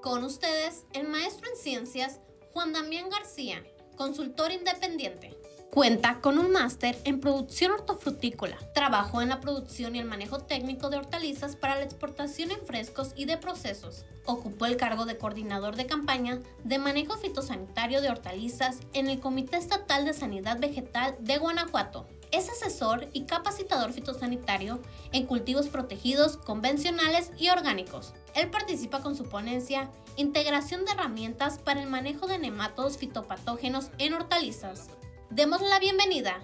Con ustedes, el maestro en ciencias, Juan Damián García, consultor independiente. Cuenta con un máster en producción hortofrutícola. Trabajó en la producción y el manejo técnico de hortalizas para la exportación en frescos y de procesos. Ocupó el cargo de coordinador de campaña de manejo fitosanitario de hortalizas en el Comité Estatal de Sanidad Vegetal de Guanajuato. Es asesor y capacitador fitosanitario en cultivos protegidos, convencionales y orgánicos. Él participa con su ponencia Integración de herramientas para el manejo de nemátodos fitopatógenos en hortalizas. Démosle la bienvenida.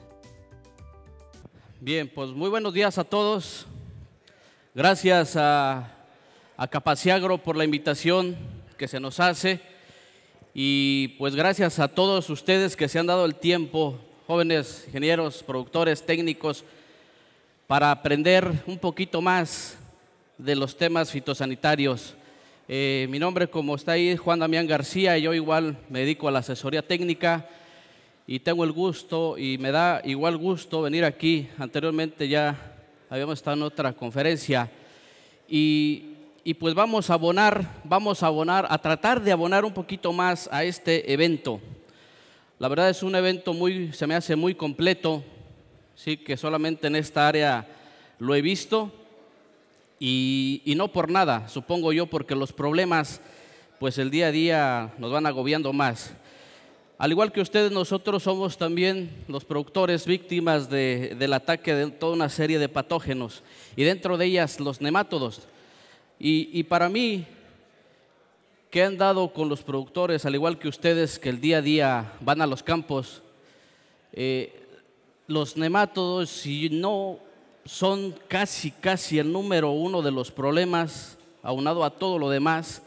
Bien, pues muy buenos días a todos. Gracias a Capaciagro por la invitación que se nos hace. Y pues gracias a todos ustedes que se han dado el tiempo, jóvenes ingenieros, productores, técnicos, para aprender un poquito más de los temas fitosanitarios. Mi nombre, como está ahí, es Juan Damián García. Yo igual me dedico a la asesoría técnica y tengo el gusto y me da igual gusto venir aquí. Anteriormente ya habíamos estado en otra conferencia y pues vamos a abonar, a tratar de abonar un poquito más a este evento. La verdad es un evento se me hace muy completo, sí, que solamente en esta área lo he visto y no por nada, supongo yo, porque los problemas, pues el día a día nos van agobiando más. Al igual que ustedes, nosotros somos también los productores víctimas del ataque de toda una serie de patógenos y dentro de ellas los nemátodos. Y para mí, que han dado con los productores, al igual que ustedes que el día a día van a los campos, los nemátodos, si no son casi el número uno de los problemas, aunado a todo lo demás,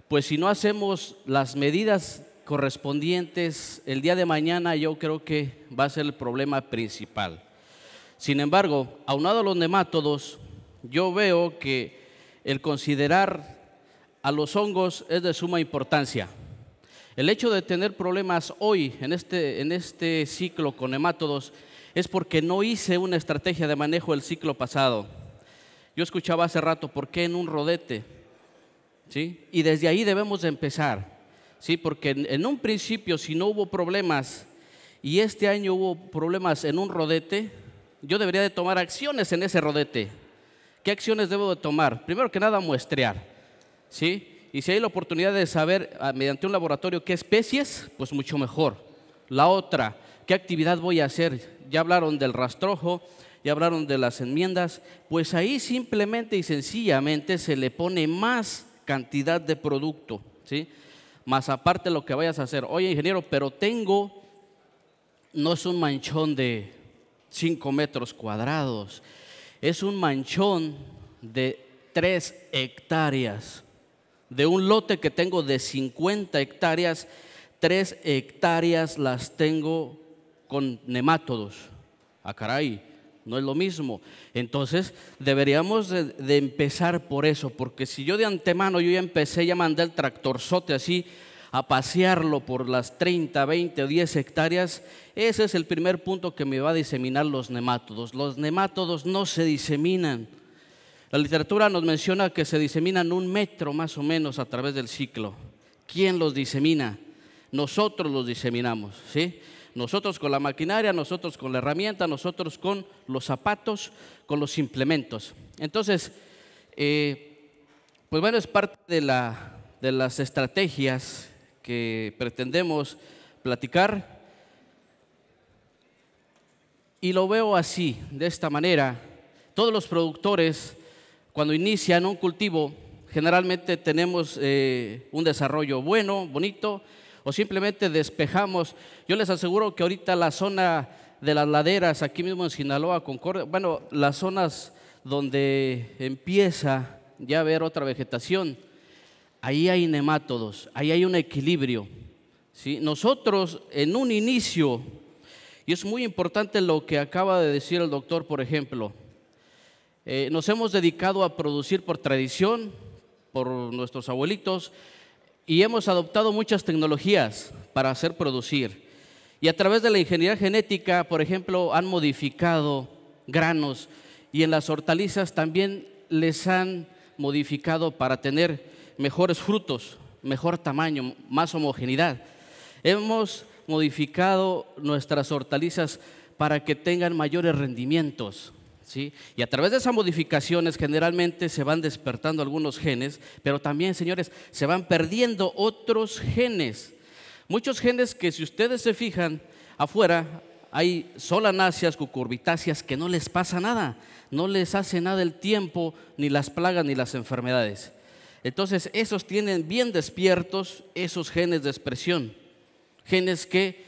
pues si no hacemos las medidas correspondientes, el día de mañana yo creo que va a ser el problema principal. Sin embargo, aunado a los nemátodos, yo veo que el considerar a los hongos es de suma importancia. El hecho de tener problemas hoy en este ciclo con nemátodos es porque no hice una estrategia de manejo el ciclo pasado. Yo escuchaba hace rato, ¿por qué en un rodete? ¿Sí? Y desde ahí debemos de empezar, ¿sí? Porque en un principio, si no hubo problemas y este año hubo problemas en un rodete, yo debería de tomar acciones en ese rodete. ¿Qué acciones debo de tomar? Primero que nada, muestrear, ¿sí? Y si hay la oportunidad de saber mediante un laboratorio qué especies, pues mucho mejor. La otra, ¿qué actividad voy a hacer? Ya hablaron del rastrojo, ya hablaron de las enmiendas, pues ahí simplemente y sencillamente se le pone más cantidad de producto, ¿sí? Más aparte lo que vayas a hacer. Oye, ingeniero, pero no es un manchón de 5 metros cuadrados, es un manchón de 3 hectáreas. De un lote que tengo de 50 hectáreas, 3 hectáreas las tengo con nemátodos. Ah, caray, no es lo mismo. Entonces deberíamos de empezar por eso, porque si yo de antemano yo ya mandé el tractorzote así a pasearlo por las 30, 20 o 10 hectáreas, ese es el primer punto que me va a diseminar los nemátodos. Los nemátodos no se diseminan. La literatura nos menciona que se diseminan 1 metro más o menos a través del ciclo. ¿Quién los disemina? Nosotros los diseminamos, ¿sí? Nosotros con la maquinaria, nosotros con la herramienta, nosotros con los zapatos, con los implementos. Entonces, pues bueno, es parte de las estrategias que pretendemos platicar. Y lo veo así, de esta manera. Todos los productores, cuando inician un cultivo, generalmente tenemos un desarrollo bueno, bonito, o simplemente despejamos. Yo les aseguro que ahorita la zona de las laderas, aquí mismo en Sinaloa, Concordia, bueno, las zonas donde empieza ya a haber otra vegetación, ahí hay nemátodos, ahí hay un equilibrio, ¿sí? Nosotros en un inicio, y es muy importante lo que acaba de decir el doctor, por ejemplo, nos hemos dedicado a producir por tradición, por nuestros abuelitos, y hemos adoptado muchas tecnologías para hacer producir. Y a través de la ingeniería genética, por ejemplo, han modificado granos y en las hortalizas también les han modificado para tener mejores frutos, mejor tamaño, más homogeneidad. Hemos modificado nuestras hortalizas para que tengan mayores rendimientos, ¿sí? Y a través de esas modificaciones generalmente se van despertando algunos genes, pero también, señores, se van perdiendo otros genes. Muchos genes que, si ustedes se fijan afuera, hay solanáceas, cucurbitáceas que no les pasa nada, no les hace nada el tiempo, ni las plagas, ni las enfermedades. Entonces, esos tienen bien despiertos esos genes de expresión, genes que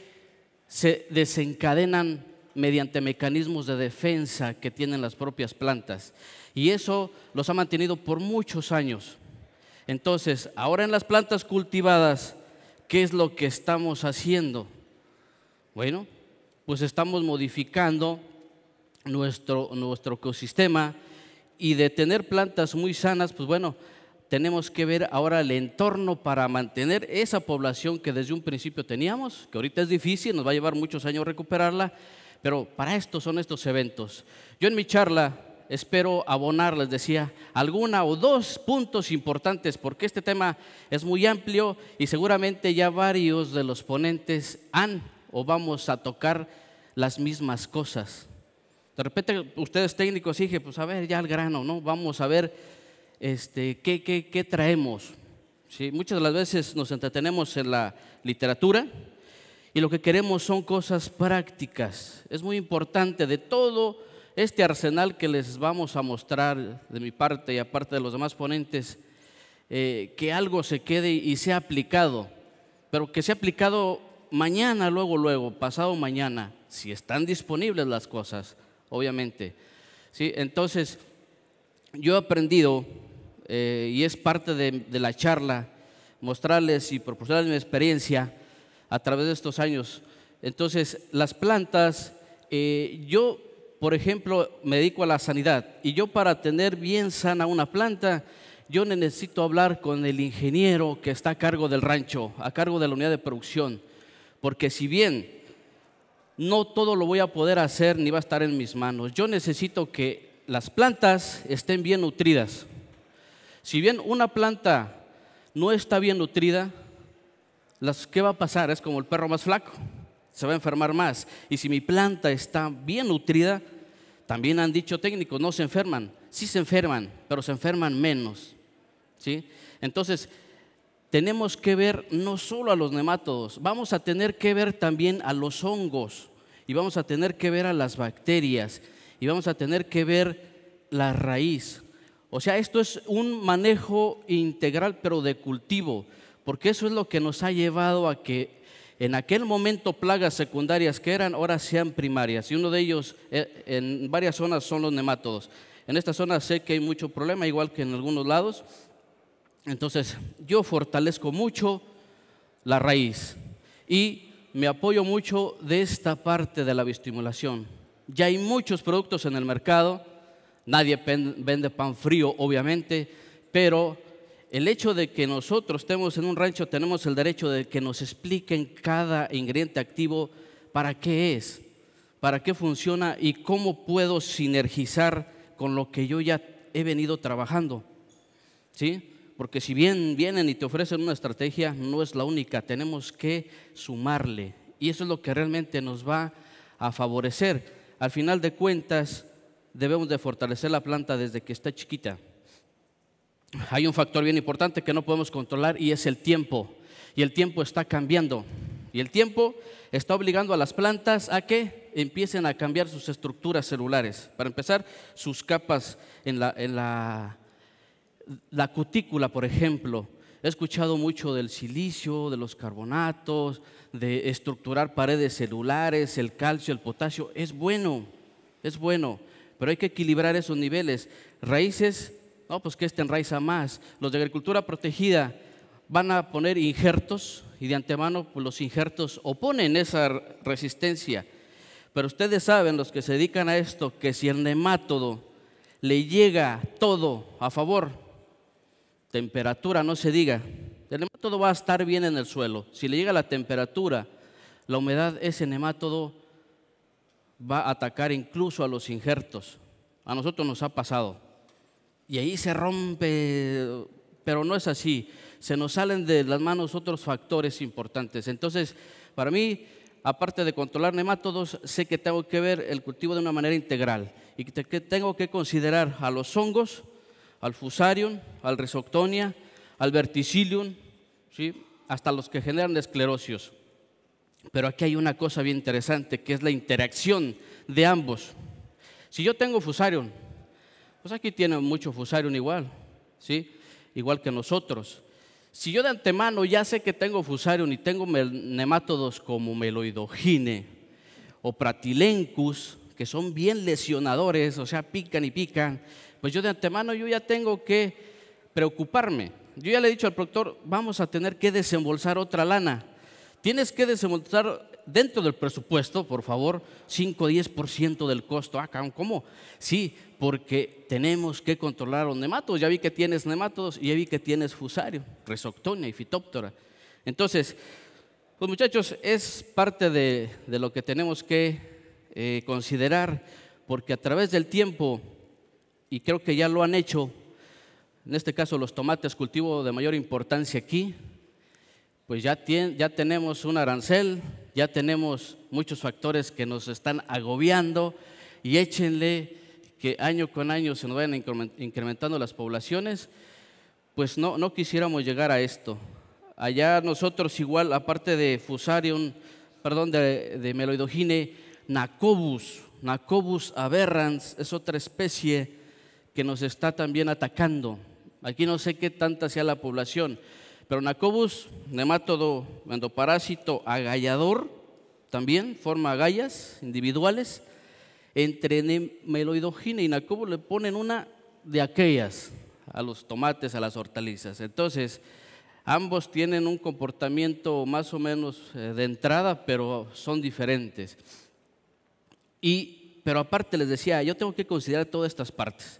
se desencadenan mediante mecanismos de defensa que tienen las propias plantas. Y eso los ha mantenido por muchos años. Entonces, ahora en las plantas cultivadas, ¿qué es lo que estamos haciendo? Bueno, pues estamos modificando nuestro ecosistema, y de tener plantas muy sanas, pues bueno, tenemos que ver ahora el entorno para mantener esa población que desde un principio teníamos, que ahorita es difícil, nos va a llevar muchos años recuperarla, pero para esto son estos eventos. Yo en mi charla espero abonar, les decía, alguna o dos puntos importantes, porque este tema es muy amplio y seguramente ya varios de los ponentes han o vamos a tocar las mismas cosas. De repente ustedes técnicos dije, pues a ver, ya al grano, ¿no? Vamos a ver qué traemos. ¿Sí? Muchas de las veces nos entretenemos en la literatura y lo que queremos son cosas prácticas. Es muy importante de todo este arsenal que les vamos a mostrar de mi parte y aparte de los demás ponentes, que algo se quede y sea aplicado, pero que sea aplicado mañana, luego, pasado mañana, si están disponibles las cosas, obviamente. ¿Sí? Entonces, yo he aprendido, y es parte de la charla, mostrarles y proporcionarles mi experiencia a través de estos años. Entonces, las plantas, yo, por ejemplo, me dedico a la sanidad, y yo para tener bien sana una planta, yo necesito hablar con el ingeniero que está a cargo del rancho, a cargo de la unidad de producción, porque si bien no todo lo voy a poder hacer ni va a estar en mis manos, yo necesito que las plantas estén bien nutridas. Si bien una planta no está bien nutrida, ¿qué va a pasar? Es como el perro más flaco, se va a enfermar más. Y si mi planta está bien nutrida, también han dicho técnicos, no se enferman. Sí se enferman, pero se enferman menos. ¿Sí? Entonces, tenemos que ver no solo a los nemátodos, vamos a tener que ver también a los hongos, y vamos a tener que ver a las bacterias, y vamos a tener que ver la raíz. O sea, esto es un manejo integral, pero de cultivo, porque eso es lo que nos ha llevado a que en aquel momento plagas secundarias que eran, ahora sean primarias, y uno de ellos en varias zonas son los nemátodos. En esta zona sé que hay mucho problema, igual que en algunos lados. Entonces, yo fortalezco mucho la raíz y me apoyo mucho de esta parte de la bioestimulación. Ya hay muchos productos en el mercado, nadie vende pan frío, obviamente, pero el hecho de que nosotros estemos en un rancho, tenemos el derecho de que nos expliquen cada ingrediente activo, para qué es, para qué funciona y cómo puedo sinergizar con lo que yo ya he venido trabajando. ¿Sí? Porque si bien vienen y te ofrecen una estrategia, no es la única, tenemos que sumarle, y eso es lo que realmente nos va a favorecer. Al final de cuentas, debemos de fortalecer la planta desde que está chiquita. Hay un factor bien importante que no podemos controlar, y es el tiempo, y el tiempo está cambiando, y el tiempo está obligando a las plantas a que empiecen a cambiar sus estructuras celulares. Para empezar, sus capas en la cutícula, por ejemplo. He escuchado mucho del silicio, de los carbonatos, de estructurar paredes celulares, el calcio, el potasio. Es bueno, pero hay que equilibrar esos niveles. Raíces, no, pues que enraiza más. Los de agricultura protegida van a poner injertos, y de antemano pues los injertos oponen esa resistencia. Pero ustedes saben, los que se dedican a esto, que si el nemátodo le llega todo a favor, temperatura no se diga, el nemátodo va a estar bien en el suelo. Si le llega la temperatura, la humedad, ese nemátodo va a atacar incluso a los injertos. A nosotros nos ha pasado, y ahí se rompe pero no es así. Se nos salen de las manos otros factores importantes. Entonces, para mí, aparte de controlar nemátodos, sé que tengo que ver el cultivo de una manera integral y que tengo que considerar a los hongos, al Fusarium, al Rhizoctonia, al Verticillium, ¿sí?, hasta los que generan esclerosios. Pero aquí hay una cosa bien interesante, que es la interacción de ambos. Si yo tengo Fusarium, pues aquí tiene mucho Fusarium igual, ¿sí?, igual que nosotros. Si yo de antemano ya sé que tengo Fusarium y tengo nemátodos como Meloidogine o Pratylencus, que son bien lesionadores, o sea, pican y pican, pues yo de antemano yo ya tengo que preocuparme. Yo ya le he dicho al productor, vamos a tener que desembolsar otra lana. Tienes que desembolsar dentro del presupuesto, por favor, 5 o 10% del costo. ¿Cómo? Sí, porque tenemos que controlar los nemátodos. Ya vi que tienes nemátodos y ya vi que tienes Fusarium, Rhizoctonia y Phytophthora. Entonces, pues muchachos, es parte de lo que tenemos que considerar, porque a través del tiempo, y creo que ya lo han hecho, en este caso los tomates, cultivo de mayor importancia aquí, pues ya tenemos un arancel, ya tenemos muchos factores que nos están agobiando, y échenle que año con año se nos vayan incrementando las poblaciones, pues no quisiéramos llegar a esto. Allá nosotros igual, aparte de Fusarium, de Meloidogine, Nacobus aberrans es otra especie que nos está también atacando. Aquí no sé qué tanta sea la población, pero Nacobus, nemátodo endoparásito agallador, también forma agallas individuales. Entre Meloidogine y Nacobus le ponen una de aquellas a los tomates, a las hortalizas. Entonces, ambos tienen un comportamiento más o menos de entrada, pero son diferentes. Pero aparte les decía, yo tengo que considerar todas estas partes.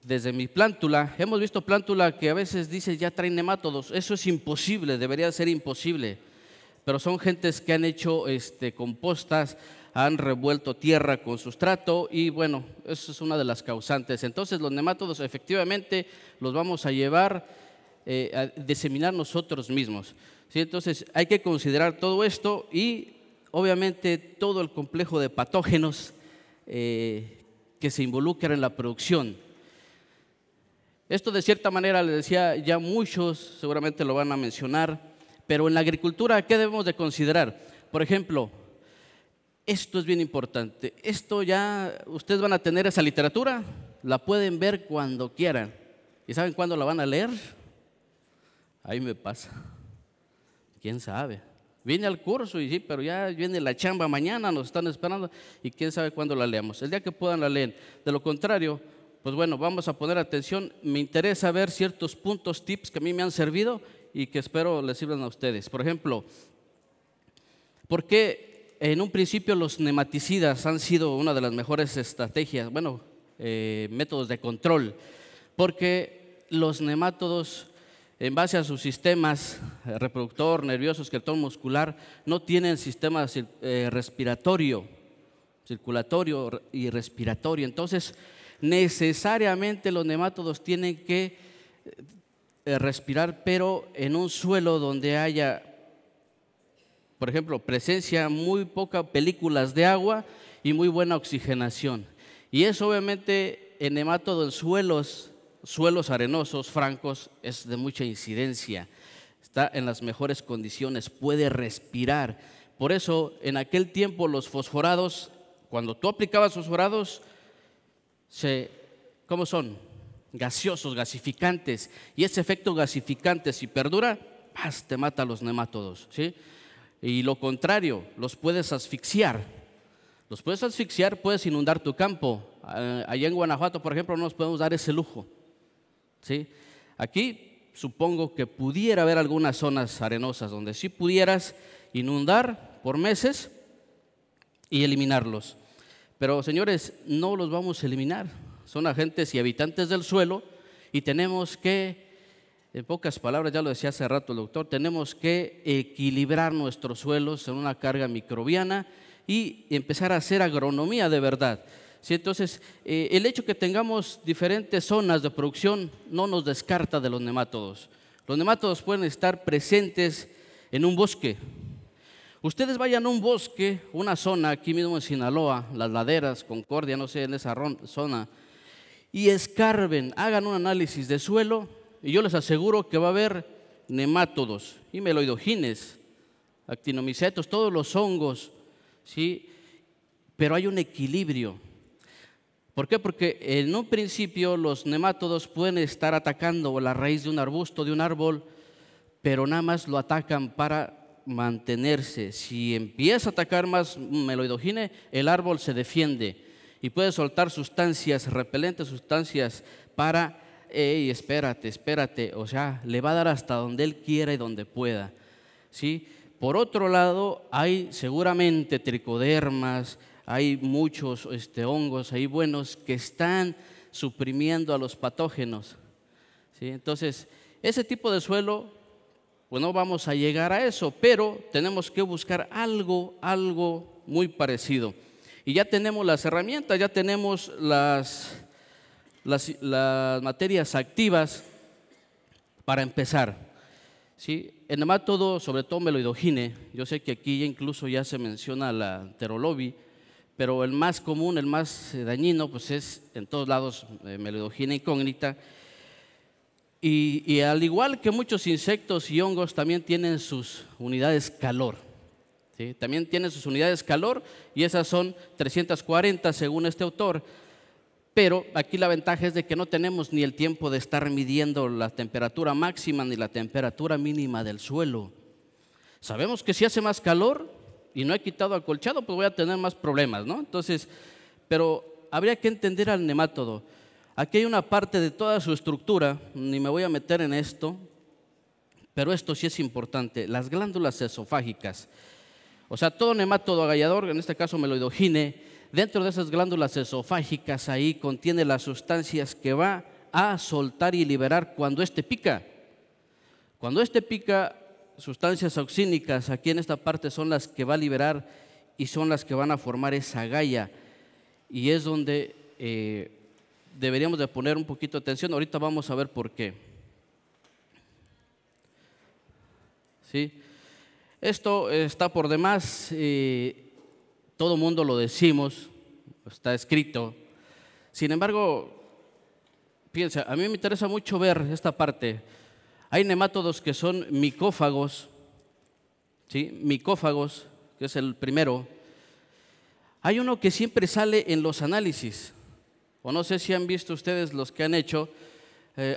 Desde mi plántula, hemos visto plántula que a veces dice ya traen nemátodos. Eso es imposible, debería ser imposible. Pero son gentes que han hecho compostas, han revuelto tierra con sustrato y bueno, eso es una de las causantes. Entonces los nemátodos efectivamente los vamos a llevar a diseminar nosotros mismos, ¿sí? Entonces hay que considerar todo esto y obviamente todo el complejo de patógenos que se involucran en la producción. Esto de cierta manera, les decía, ya muchos seguramente lo van a mencionar, pero en la agricultura, ¿qué debemos de considerar? Por ejemplo, esto es bien importante. Esto ya, ustedes van a tener esa literatura, la pueden ver cuando quieran. ¿Y saben cuándo la van a leer? Ahí me pasa. ¿Quién sabe? Vine al curso y sí, pero ya viene la chamba mañana, nos están esperando y quién sabe cuándo la leamos. El día que puedan la leen. De lo contrario, pues bueno, vamos a poner atención. Me interesa ver ciertos puntos, tips que a mí me han servido y que espero les sirvan a ustedes. Por ejemplo, ¿por qué en un principio los nematicidas han sido una de las mejores estrategias, métodos de control? Porque los nemátodos, en base a sus sistemas reproductor, nervioso, esqueleto muscular, no tienen sistema respiratorio, circulatorio y respiratorio. Entonces, necesariamente los nemátodos tienen que respirar, pero en un suelo donde haya, por ejemplo, presencia muy poca películas de agua y muy buena oxigenación. Y eso obviamente en nemátodo en suelos arenosos, francos, es de mucha incidencia. Está en las mejores condiciones, puede respirar. Por eso en aquel tiempo los fosforados, cuando tú aplicabas fosforados, ¿cómo son? Gaseosos, gasificantes, y ese efecto gasificante, si perdura, te mata a los nemátodos, ¿sí? Y lo contrario, los puedes asfixiar. Puedes inundar tu campo. Allá en Guanajuato, por ejemplo, no nos podemos dar ese lujo, ¿sí? Aquí supongo que pudiera haber algunas zonas arenosas donde sí pudieras inundar por meses y eliminarlos. Pero señores, no los vamos a eliminar. Son agentes y habitantes del suelo y tenemos que, en pocas palabras, ya lo decía hace rato el doctor, tenemos que equilibrar nuestros suelos en una carga microbiana y empezar a hacer agronomía de verdad. ¿Sí? Entonces, el hecho que tengamos diferentes zonas de producción no nos descarta de los nemátodos. Los nemátodos pueden estar presentes en un bosque. Ustedes vayan a un bosque, una zona aquí mismo en Sinaloa, las laderas, Concordia, no sé, en esa zona, y escarben, hagan un análisis de suelo y yo les aseguro que va a haber nemátodos y meloidogines, actinomicetos, todos los hongos, ¿sí? Pero hay un equilibrio. ¿Por qué? Porque en un principio los nemátodos pueden estar atacando la raíz de un arbusto, de un árbol, pero nada más lo atacan para mantenerse. Si empieza a atacar más meloidogine, el árbol se defiende y puede soltar sustancias repelentes, sustancias para, espérate, o sea, le va a dar hasta donde él quiera y donde pueda, ¿sí? Por otro lado, hay seguramente tricodermas, hay muchos hongos ahí buenos que están suprimiendo a los patógenos, ¿sí? Entonces, ese tipo de suelo, pues no vamos a llegar a eso, pero tenemos que buscar algo muy parecido. Y ya tenemos las herramientas, ya tenemos las materias activas para empezar, ¿sí? El nemátodo, sobre todo meloidogine, yo sé que aquí incluso ya se menciona la Pterolobi, pero el más común, el más dañino, pues es en todos lados meloidogine incógnita. Y al igual que muchos insectos y hongos, también tienen sus unidades calor, ¿sí? También tienen sus unidades calor y esas son 340 según este autor. Pero aquí la ventaja es de que no tenemos ni el tiempo de estar midiendo la temperatura máxima ni la temperatura mínima del suelo. Sabemos que si hace más calor y no he quitado acolchado, pues voy a tener más problemas, ¿no? Entonces, pero habría que entender al nemátodo. Aquí hay una parte de toda su estructura, ni me voy a meter en esto, pero esto sí es importante, las glándulas esofágicas. O sea, todo nemátodo agallador, en este caso meloidogine, dentro de esas glándulas esofágicas ahí contiene las sustancias que va a soltar y liberar cuando éste pica. Cuando éste pica, sustancias auxínicas aquí en esta parte son las que va a liberar y son las que van a formar esa agalla. Y es donde deberíamos de poner un poquito de atención. Ahorita vamos a ver por qué. ¿Sí? Esto está por demás, todo mundo lo decimos, está escrito. Sin embargo, piensa, a mí me interesa mucho ver esta parte. Hay nemátodos que son micófagos, ¿sí? Micófagos, que es el primero. Hay uno que siempre sale en los análisis, o no sé si han visto ustedes los que han hecho,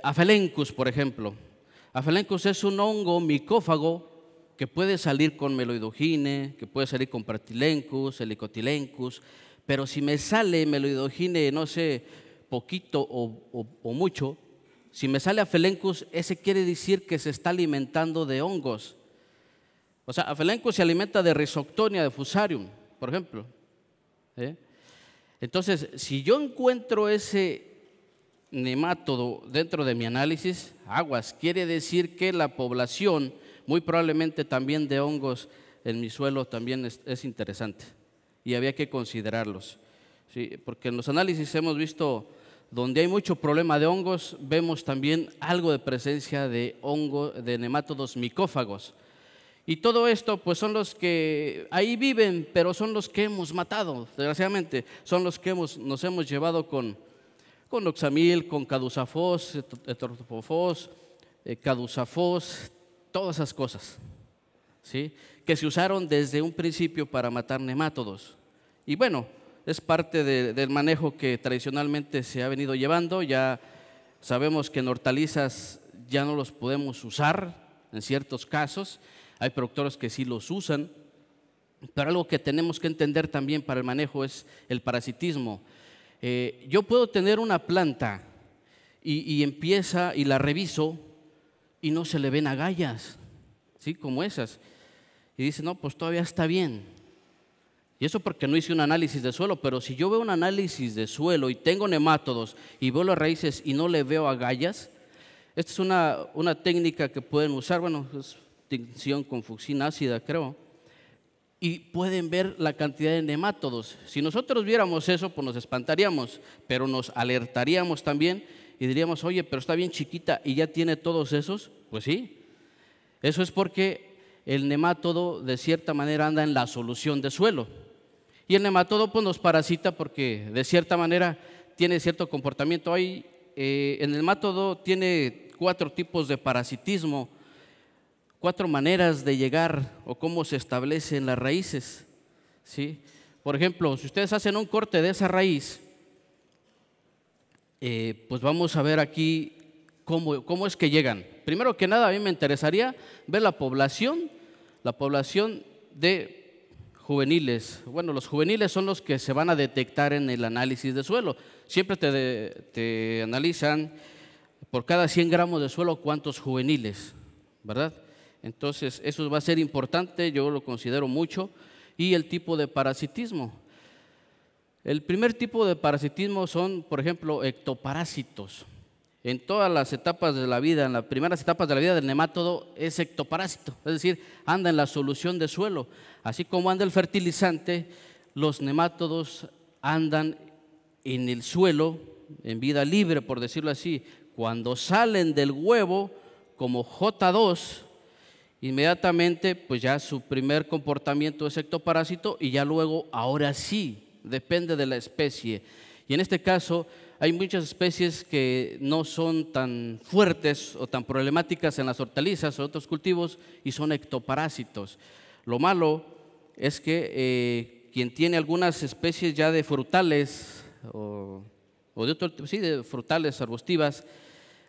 Aphalencus, por ejemplo. Aphalencus es un hongo micófago que puede salir con meloidogine, que puede salir con Pratylencus, Helicotylencus, pero si me sale meloidogine, no sé, poquito o mucho, si me sale Aphalencus, ese quiere decir que se está alimentando de hongos. O sea, Aphalencus se alimenta de Rhizoctonia, de Fusarium, por ejemplo. Entonces, si yo encuentro ese nemátodo dentro de mi análisis, aguas, quiere decir que la población, muy probablemente también de hongos en mi suelo, también es interesante y había que considerarlos, ¿sí? Porque en los análisis hemos visto donde hay mucho problema de hongos, vemos también algo de presencia de de nemátodos micófagos. Y todo esto pues son los que ahí viven, pero son los que hemos matado, desgraciadamente, son los que nos hemos llevado con oxamil, con cadusafos, etortofos, cadusafos, todas esas cosas, ¿sí? Que se usaron desde un principio para matar nemátodos. Y bueno, es parte del manejo que tradicionalmente se ha venido llevando. Ya sabemos que en hortalizas ya no los podemos usar en ciertos casos. Hay productores que sí los usan, pero algo que tenemos que entender también para el manejo es el parasitismo. Yo puedo tener una planta y empieza y la reviso y no se le ven agallas, ¿sí? Como esas. Y dice, no, pues todavía está bien. Y eso porque no hice un análisis de suelo, pero si yo veo un análisis de suelo y tengo nemátodos y veo las raíces y no le veo agallas, esta es una técnica que pueden usar, bueno, es tinción con fucsina ácida, creo. y pueden ver la cantidad de nemátodos. Si nosotros viéramos eso, pues nos espantaríamos, pero nos alertaríamos también y diríamos, oye, pero está bien chiquita y ya tiene todos esos. Pues sí, eso es porque el nemátodo de cierta manera anda en la solución de suelo. Y el nemátodo pues nos parasita porque de cierta manera tiene cierto comportamiento. El nemátodo tiene 4 tipos de parasitismo, 4 maneras de llegar o cómo se establecen las raíces, ¿sí? Por ejemplo, si ustedes hacen un corte de esa raíz, pues vamos a ver aquí cómo es que llegan. Primero que nada, a mí me interesaría ver la población de juveniles. Bueno, los juveniles son los que se van a detectar en el análisis de suelo. Siempre te analizan por cada 100 gramos de suelo cuántos juveniles, ¿verdad? Entonces, eso va a ser importante, yo lo considero mucho. Y el tipo de parasitismo. El primer tipo de parasitismo son, por ejemplo, ectoparásitos. En todas las etapas de la vida, en las primeras etapas de la vida del nemátodo es ectoparásito, es decir, anda en la solución de suelo. Así como anda el fertilizante, los nemátodos andan en el suelo, en vida libre, por decirlo así. Cuando salen del huevo, como J2, inmediatamente pues ya su primer comportamiento es ectoparásito y ya luego, ahora sí, depende de la especie. Y en este caso hay muchas especies que no son tan fuertes o tan problemáticas en las hortalizas o otros cultivos y son ectoparásitos. Lo malo es que quien tiene algunas especies ya de frutales de frutales arbustivas,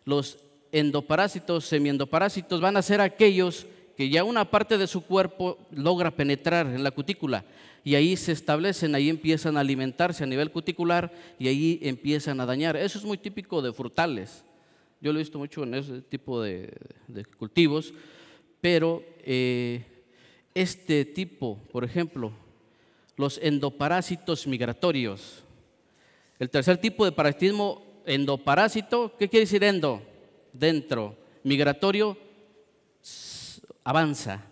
los endoparásitos, semiendoparásitos van a ser aquellos que ya una parte de su cuerpo logra penetrar en la cutícula y ahí se establecen, ahí empiezan a alimentarse a nivel cuticular y ahí empiezan a dañar. Eso es muy típico de frutales. Yo lo he visto mucho en ese tipo de cultivos, pero este tipo, por ejemplo, los endoparásitos migratorios. El tercer tipo de parasitismo, endoparásito, ¿qué quiere decir endo? Dentro. Migratorio, avanza.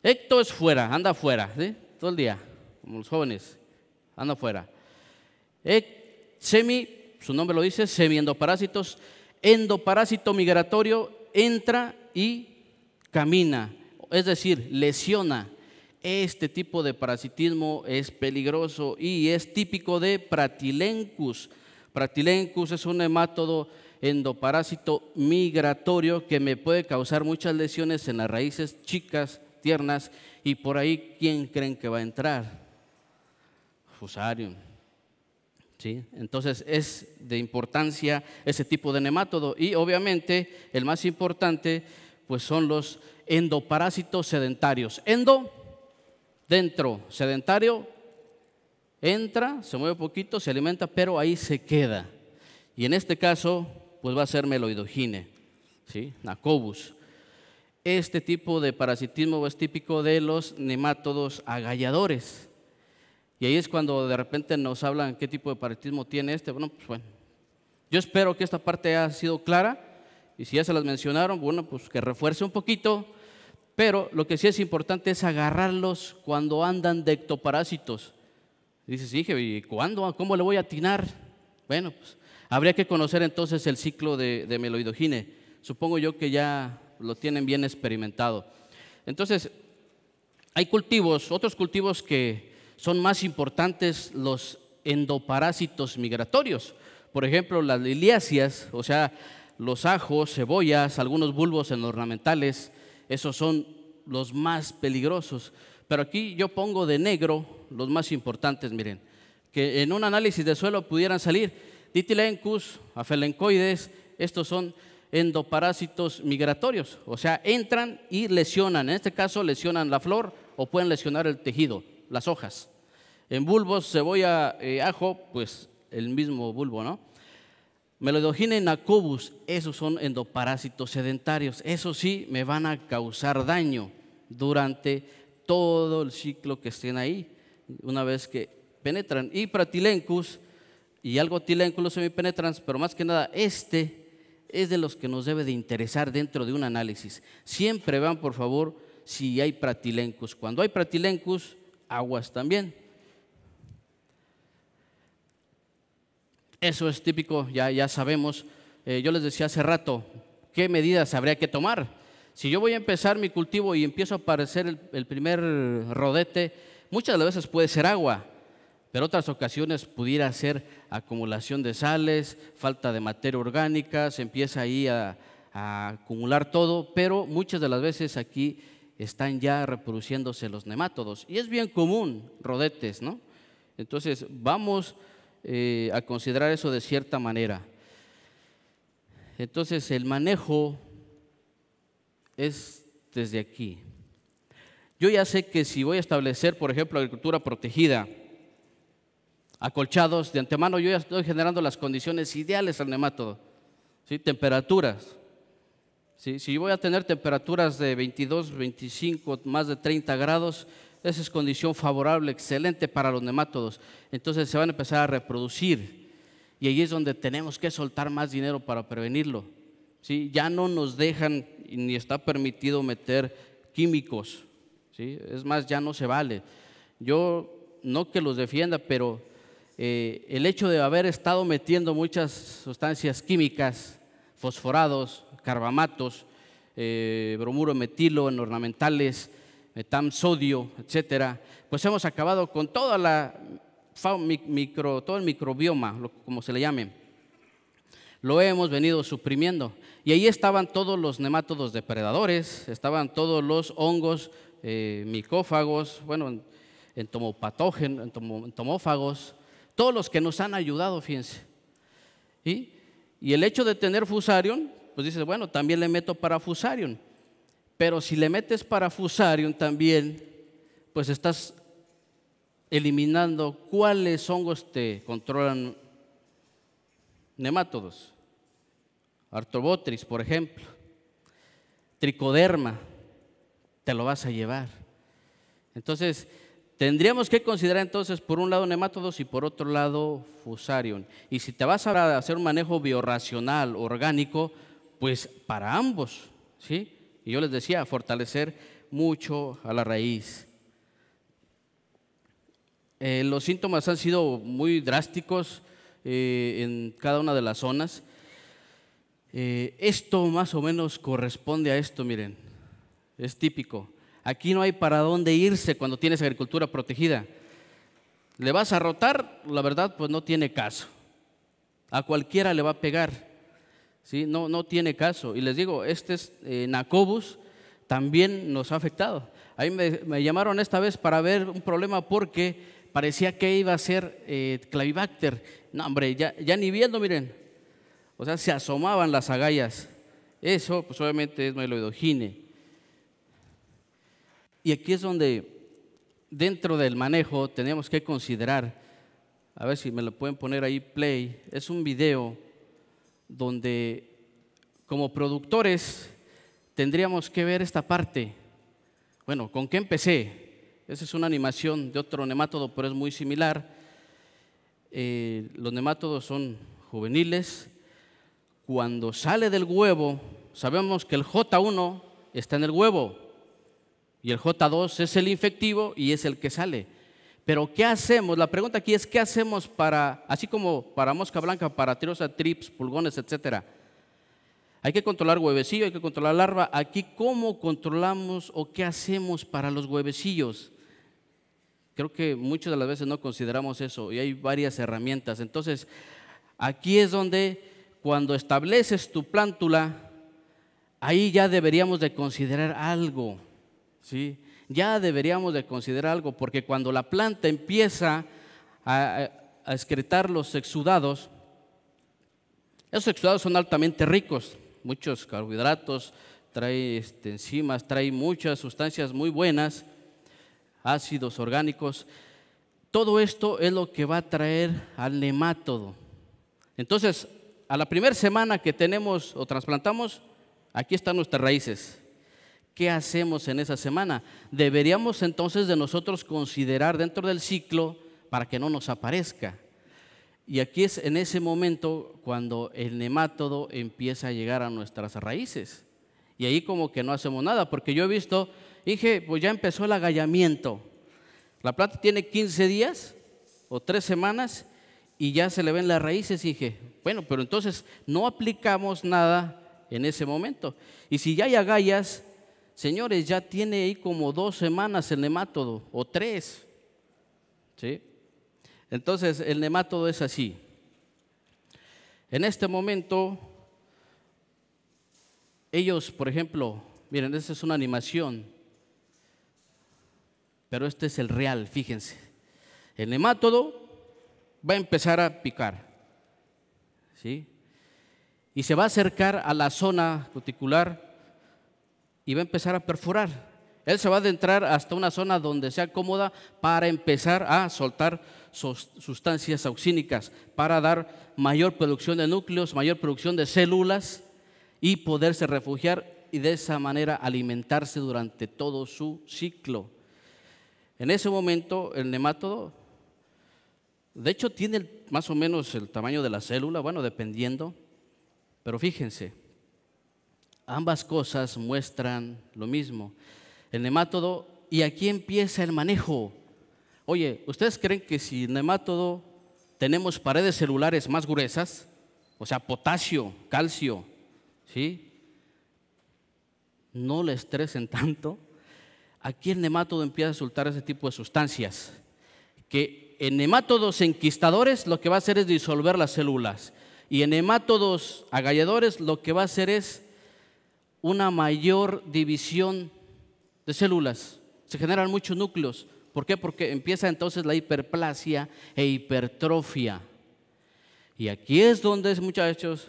Ecto es fuera, anda afuera, ¿sí? Todo el día, como los jóvenes, anda afuera. Semi, su nombre lo dice, semiendoparásitos. Endoparásito migratorio entra y camina, es decir, lesiona. Este tipo de parasitismo es peligroso y es típico de Pratylencus. Pratylencus es un nemátodo endoparásito migratorio que me puede causar muchas lesiones en las raíces chicas, tiernas, y por ahí, ¿quién creen que va a entrar? Fusarium. ¿Sí? Entonces es de importancia ese tipo de nemátodo y obviamente el más importante pues son los endoparásitos sedentarios. Endo, dentro, sedentario, entra, se mueve poquito, se alimenta, pero ahí se queda. Y en este caso pues va a ser Meloidogine, ¿sí? Nacobus. Este tipo de parasitismo es típico de los nemátodos agalladores. Y ahí es cuando de repente nos hablan qué tipo de parasitismo tiene este. Bueno, yo espero que esta parte haya sido clara y si ya se las mencionaron, bueno, pues que refuerce un poquito. Pero lo que sí es importante es agarrarlos cuando andan de ectoparásitos. Dices, hije, ¿y cuándo? ¿Cómo le voy a atinar? Bueno, pues habría que conocer entonces el ciclo de Meloidogine. Supongo yo que ya lo tienen bien experimentado. Entonces, hay cultivos, otros cultivos que son más importantes, los endoparásitos migratorios. Por ejemplo, las liliáceas, o sea, los ajos, cebollas, algunos bulbos en ornamentales, esos son los más peligrosos. Pero aquí yo pongo de negro los más importantes, miren, que en un análisis de suelo pudieran salir Ditylencus, Aphelencoides, estos son endoparásitos migratorios, o sea, entran y lesionan, en este caso lesionan la flor o pueden lesionar el tejido, las hojas. En bulbos, cebolla, ajo, pues el mismo bulbo, ¿no? Meloidogine nacobus, esos son endoparásitos sedentarios, esos sí me van a causar daño durante todo el ciclo que estén ahí, una vez que penetran. Y Pratylencus y algo Tylencus, los semipenetrans, pero más que nada este es de los que nos debe de interesar dentro de un análisis. Siempre vean, por favor, si hay Pratylencus. Cuando hay Pratylencus, aguas también. Eso es típico, ya sabemos. Yo les decía hace rato, ¿qué medidas habría que tomar? Si yo voy a empezar mi cultivo y empiezo a aparecer el primer rodete, muchas de las veces puede ser agua, pero otras ocasiones pudiera ser acumulación de sales, falta de materia orgánica, se empieza ahí a acumular todo, pero muchas de las veces aquí están ya reproduciéndose los nemátodos y es bien común, rodetes, ¿no? Entonces vamos a considerar eso de cierta manera. Entonces el manejo es desde aquí. Yo ya sé que si voy a establecer, por ejemplo, agricultura protegida, acolchados, de antemano yo ya estoy generando las condiciones ideales al nemátodo, ¿sí? Temperaturas. ¿Sí? Si yo voy a tener temperaturas de 22, 25, más de 30 grados, esa es condición favorable, excelente para los nemátodos. Entonces se van a empezar a reproducir y ahí es donde tenemos que soltar más dinero para prevenirlo. ¿Sí? Ya no nos dejan ni está permitido meter químicos, ¿sí? Es más, ya no se vale. Yo no que los defienda, pero el hecho de haber estado metiendo muchas sustancias químicas, fosforados, carbamatos, bromuro metilo en ornamentales, metam sodio, etcétera, pues hemos acabado con toda todo el microbioma, como se le llame. Lo hemos venido suprimiendo y ahí estaban todos los nemátodos depredadores, estaban todos los hongos, micófagos, bueno, entomopatógenos, entomófagos, todos los que nos han ayudado, fíjense. Y el hecho de tener Fusarium, pues dices, bueno, también le meto para Fusarium, pero si le metes para Fusarium también, pues estás eliminando cuáles hongos te controlan nemátodos. Arthrobotrys, por ejemplo, tricoderma, te lo vas a llevar. Entonces, tendríamos que considerar entonces por un lado nemátodos y por otro lado Fusarium. Y si te vas a hacer un manejo biorracional, orgánico, pues para ambos, ¿sí? Y yo les decía, fortalecer mucho a la raíz. Los síntomas han sido muy drásticos en cada una de las zonas. Esto más o menos corresponde a esto, miren, es típico. Aquí no hay para dónde irse cuando tienes agricultura protegida. ¿Le vas a rotar? La verdad, pues no tiene caso. A cualquiera le va a pegar, ¿sí? No tiene caso. Y les digo, Nacobus también nos ha afectado. Ahí me llamaron esta vez para ver un problema porque parecía que iba a ser Clavibacter. No, hombre, ya ni viendo, miren. O sea, se asomaban las agallas. Eso, pues obviamente es Myloidogine. Y aquí es donde, dentro del manejo, tenemos que considerar, a ver si me lo pueden poner ahí, play, es un video donde como productores tendríamos que ver esta parte. Bueno, ¿con qué empecé? Esa es una animación de otro nemátodo, pero es muy similar. Los nemátodos son juveniles. Cuando sale del huevo, sabemos que el J1 está en el huevo y el J2 es el infectivo y es el que sale. Pero ¿qué hacemos? La pregunta aquí es ¿qué hacemos para, así como para mosca blanca, para tirosa, trips, pulgones, etcétera? Hay que controlar huevecillo, hay que controlar larva. Aquí, ¿cómo controlamos o qué hacemos para los huevecillos? Creo que muchas de las veces no consideramos eso y hay varias herramientas. Entonces, aquí es donde cuando estableces tu plántula, ahí ya deberíamos de considerar algo, ¿sí? Ya deberíamos de considerar algo, porque cuando la planta empieza a excretar los exudados, esos exudados son altamente ricos, muchos carbohidratos, trae enzimas, trae muchas sustancias muy buenas, ácidos orgánicos. Todo esto es lo que va a traer al nemátodo. Entonces, a la primera semana que tenemos o trasplantamos, aquí están nuestras raíces. ¿Qué hacemos en esa semana? Deberíamos entonces de nosotros considerar dentro del ciclo para que no nos aparezca. Y aquí es en ese momento cuando el nemátodo empieza a llegar a nuestras raíces. Y ahí como que no hacemos nada, porque yo he visto, dije, pues ya empezó el agallamiento. La planta tiene 15 días o 3 semanas y ya se le ven las raíces. Y dije, bueno, pero entonces no aplicamos nada en ese momento. Y si ya hay agallas, señores, ya tiene ahí como 2 semanas el nemátodo o 3. ¿Sí? Entonces el nemátodo es así. En este momento, ellos, por ejemplo, miren, esta es una animación, pero este es el real, fíjense. El nemátodo va a empezar a picar, ¿sí? Y se va a acercar a la zona cuticular y va a empezar a perforar. Él se va a adentrar hasta una zona donde sea cómoda para empezar a soltar sustancias auxínicas, para dar mayor producción de núcleos, mayor producción de células y poderse refugiar y de esa manera alimentarse durante todo su ciclo. En ese momento el nemátodo, de hecho tiene más o menos el tamaño de la célula, bueno, dependiendo, pero fíjense, ambas cosas muestran lo mismo. El nemátodo, y aquí empieza el manejo. Oye, ¿ustedes creen que si el nemátodo tenemos paredes celulares más gruesas, o sea, potasio, calcio, ¿sí?, no le estresen tanto? Aquí el nemátodo empieza a soltar ese tipo de sustancias, que en nemátodos enquistadores lo que va a hacer es disolver las células, y en nemátodos agalladores lo que va a hacer es una mayor división de células. Se generan muchos núcleos. ¿Por qué? Porque empieza entonces la hiperplasia e hipertrofia. Y aquí es donde, muchachos,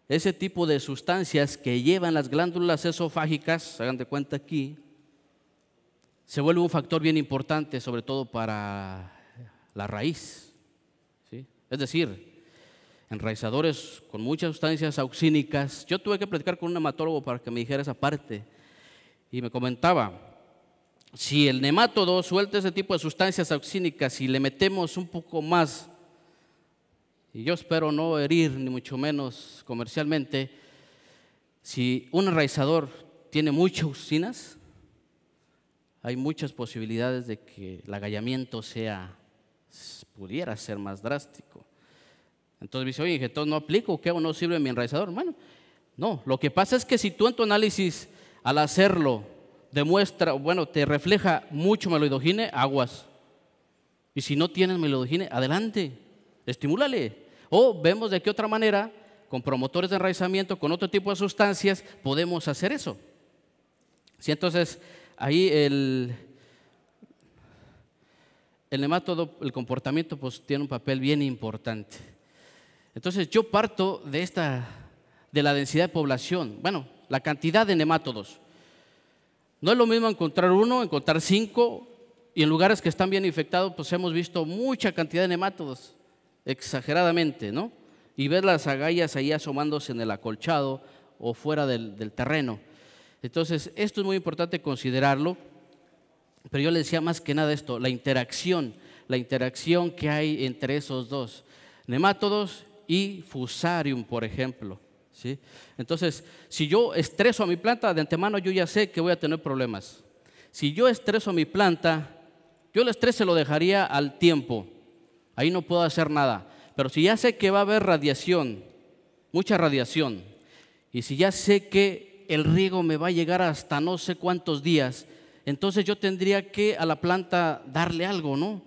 ese tipo de sustancias que llevan las glándulas esofágicas, hagan de cuenta aquí, se vuelve un factor bien importante, sobre todo para la raíz, ¿sí? Es decir, enraizadores con muchas sustancias auxínicas. Yo tuve que platicar con un nematólogo para que me dijera esa parte y me comentaba, si el nemátodo suelta ese tipo de sustancias auxínicas y le metemos un poco más, y yo espero no herir ni mucho menos comercialmente, si un enraizador tiene muchas auxinas, hay muchas posibilidades de que el agallamiento pudiera ser más drástico. Entonces dice, oye, entonces no aplico, ¿qué? ¿O no sirve mi enraizador? Bueno, no, lo que pasa es que si tú en tu análisis al hacerlo demuestra, bueno, te refleja mucho meloidogine, aguas. Y si no tienes meloidogine, adelante, estimúlale. O vemos de qué otra manera, con promotores de enraizamiento, con otro tipo de sustancias, podemos hacer eso. Sí, entonces, ahí el nemátodo, el comportamiento, pues tiene un papel bien importante. Entonces, yo parto de la densidad de población, bueno, la cantidad de nemátodos. No es lo mismo encontrar 1, encontrar 5, y en lugares que están bien infectados, pues hemos visto mucha cantidad de nemátodos, exageradamente, ¿no? Y ver las agallas ahí asomándose en el acolchado o fuera del terreno. Entonces, esto es muy importante considerarlo, pero yo le decía más que nada esto, la interacción que hay entre esos dos, nemátodos y fusarium, por ejemplo. ¿Sí? Entonces, si yo estreso a mi planta, de antemano yo ya sé que voy a tener problemas. Si yo estreso a mi planta, yo el estrés se lo dejaría al tiempo, ahí no puedo hacer nada. Pero si ya sé que va a haber radiación, mucha radiación, y si ya sé que el riego me va a llegar hasta no sé cuántos días, entonces yo tendría que a la planta darle algo, ¿no?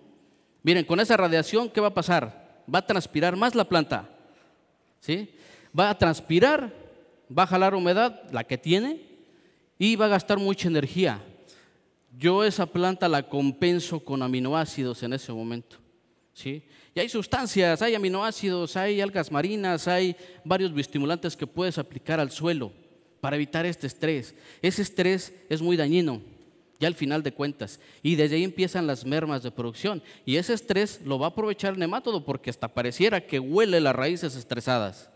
Miren, con esa radiación, ¿qué va a pasar? Va a transpirar más la planta, ¿sí? Va a transpirar, va a jalar humedad, la que tiene, y va a gastar mucha energía. Yo esa planta la compenso con aminoácidos en ese momento, ¿sí? Y hay sustancias, hay aminoácidos, hay algas marinas, hay varios bioestimulantes que puedes aplicar al suelo para evitar este estrés. Ese estrés es muy dañino, ya al final de cuentas, y desde ahí empiezan las mermas de producción. Y ese estrés lo va a aprovechar el nemátodo porque hasta pareciera que huele las raíces estresadas.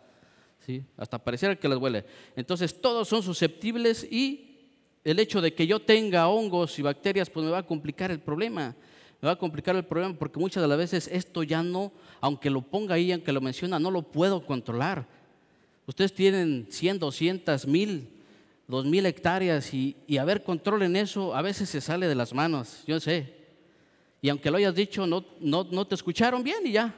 ¿Sí? Hasta pareciera que las huele. Entonces todos son susceptibles y el hecho de que yo tenga hongos y bacterias pues me va a complicar el problema. Me va a complicar el problema porque muchas de las veces esto ya no, aunque lo ponga ahí, aunque lo menciona, no lo puedo controlar. Ustedes tienen 100, 200, 1000, 2000 hectáreas y a ver, controlen eso, a veces se sale de las manos, yo sé. Y aunque lo hayas dicho, no te escucharon bien y ya.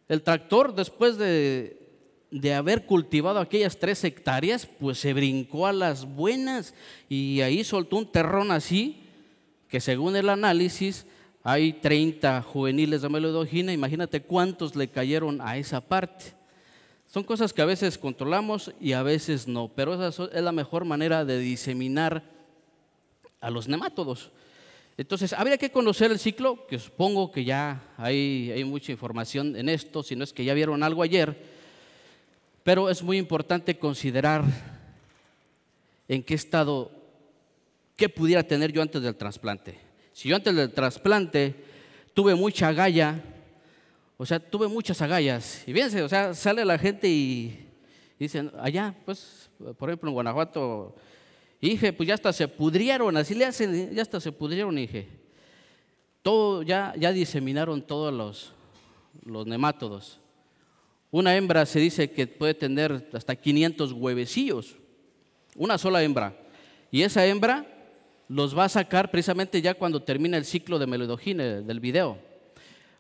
El tractor, después de haber cultivado aquellas 3 hectáreas, pues se brincó a las buenas y ahí soltó un terrón así, que según el análisis hay 30 juveniles de Melodojina. Imagínate cuántos le cayeron a esa parte. Son cosas que a veces controlamos y a veces no, pero esa es la mejor manera de diseminar a los nemátodos. Entonces, habría que conocer el ciclo, que supongo que ya hay mucha información en esto, si no es que ya vieron algo ayer, pero es muy importante considerar en qué estado, qué pudiera tener yo antes del trasplante. Si yo antes del trasplante tuve mucha agalla, o sea, tuve muchas agallas, y fíjense, o sea, sale la gente y dicen, allá, pues, por ejemplo, en Guanajuato, dije, pues ya hasta se pudrieron, así le hacen, ya hasta se pudrieron, dije. Todo, ya diseminaron todos los nemátodos. Una hembra se dice que puede tener hasta 500 huevecillos, una sola hembra. Y esa hembra los va a sacar precisamente ya cuando termina el ciclo de Melodojina del video.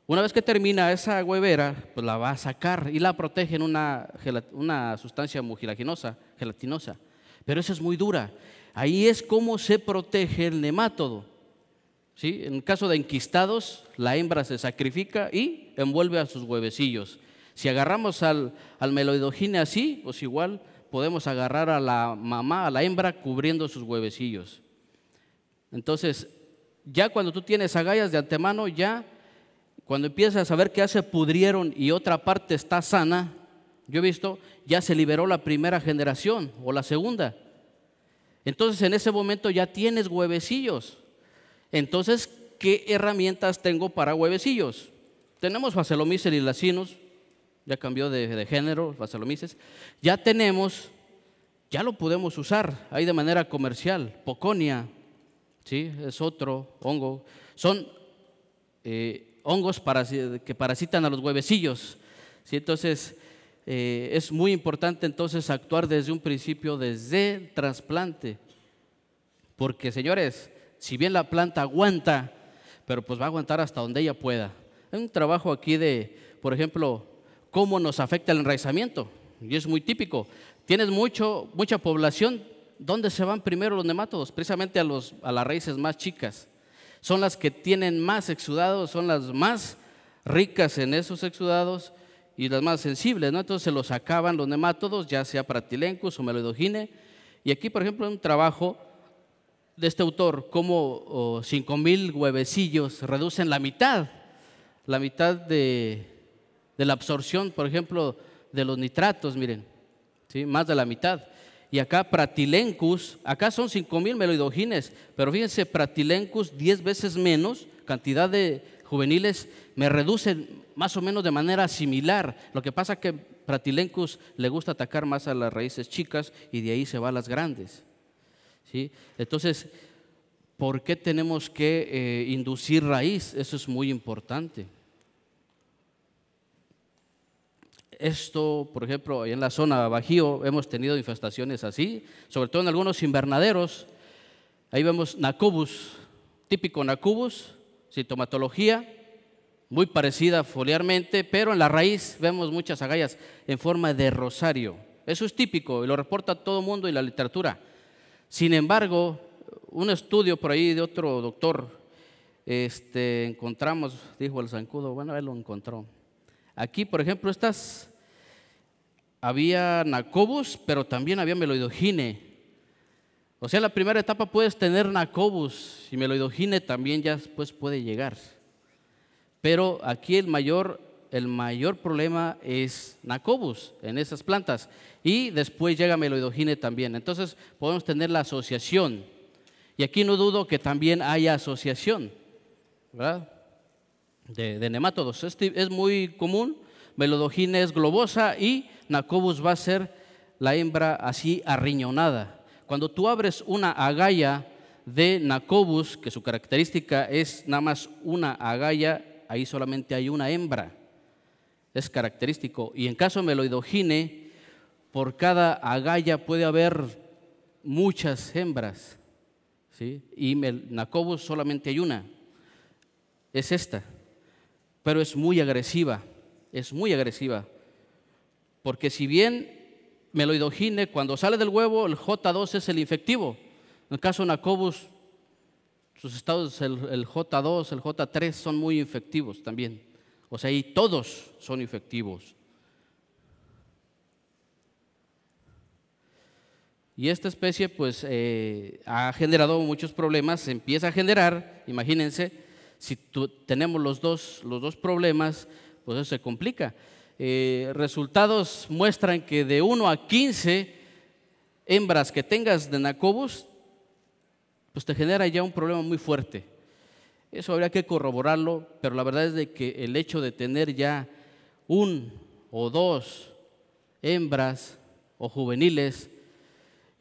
Una vez que termina esa huevera, pues la va a sacar y la protege en una sustancia mucilaginosa, gelatinosa. Pero esa es muy dura. Ahí es como se protege el nemátodo. ¿Sí? En caso de enquistados, la hembra se sacrifica y envuelve a sus huevecillos. Si agarramos al Melodojina así, pues igual podemos agarrar a la mamá, a la hembra, cubriendo sus huevecillos. Entonces, ya cuando tú tienes agallas de antemano, ya cuando empiezas a ver que ya se pudrieron y otra parte está sana, yo he visto, ya se liberó la primera generación o la segunda. Entonces, en ese momento ya tienes huevecillos. Entonces, ¿qué herramientas tengo para huevecillos? Tenemos Phaseolomyces lilacynus, ya cambió de género, Phaseolomyces. Ya tenemos, ya lo podemos usar ahí de manera comercial. Poconia, ¿sí? Es otro hongo. Son hongos que parasitan a los huevecillos, ¿sí? Entonces, es muy importante entonces actuar desde un principio, desde el trasplante. Porque, señores, si bien la planta aguanta, pero pues va a aguantar hasta donde ella pueda. Hay un trabajo aquí de, por ejemplo, cómo nos afecta el enraizamiento, y es muy típico. Tienes mucha población, ¿dónde se van primero los nemátodos? Precisamente a las raíces más chicas. Son las que tienen más exudados, son las más ricas en esos exudados y las más sensibles, ¿no? Entonces se los acaban los nemátodos, ya sea Pratylencus o Melodojina. Y aquí, por ejemplo, un trabajo de este autor, cómo 5,000 huevecillos reducen la mitad de la absorción, por ejemplo, de los nitratos, miren, ¿sí? Más de la mitad. Y acá Pratylencus, acá son 5,000 Melodojines, pero fíjense, Pratylencus 10 veces menos cantidad de juveniles me reducen más o menos de manera similar. Lo que pasa es que Pratylencus le gusta atacar más a las raíces chicas y de ahí se va a las grandes, ¿sí? Entonces, ¿por qué tenemos que inducir raíz? Eso es muy importante. Esto, por ejemplo, en la zona Bajío hemos tenido infestaciones así, sobre todo en algunos invernaderos. Ahí vemos Nacobus, típico Nacobus, sintomatología muy parecida foliarmente, pero en la raíz vemos muchas agallas en forma de rosario. Eso es típico y lo reporta todo el mundo y la literatura. Sin embargo, un estudio por ahí de otro doctor, encontramos, dijo el zancudo, bueno, él lo encontró. Aquí, por ejemplo, había Nacobus, pero también había Melodojina. O sea, en la primera etapa puedes tener Nacobus y Melodojina también ya después puede llegar. Pero aquí el mayor problema es Nacobus en esas plantas y después llega Melodojina también. Entonces podemos tener la asociación y aquí no dudo que también haya asociación, ¿verdad? De nemátodos. Es muy común. Melodojina es globosa y Nacobus va a ser la hembra así arriñonada. Cuando tú abres una agalla de Nacobus, que su característica es nada más una agalla, ahí solamente hay una hembra, es característico. Y en caso de Melodojina, por cada agalla puede haber muchas hembras, ¿sí? Y Nacobus solamente hay una. es esta, pero es muy agresiva, porque si bien Meloidogine, cuando sale del huevo, el J2 es el infectivo. En el caso de Nacobus, sus estados, el J2, el J3 son muy infectivos también. O sea, y todos son infectivos. Y esta especie pues ha generado muchos problemas, se empieza a generar, imagínense, si tenemos los dos problemas, pues eso se complica. Resultados muestran que de 1 a 15 hembras que tengas de Nacobus, pues te genera ya un problema muy fuerte. Eso habría que corroborarlo, pero la verdad es de que el hecho de tener ya 1 o 2 hembras o juveniles,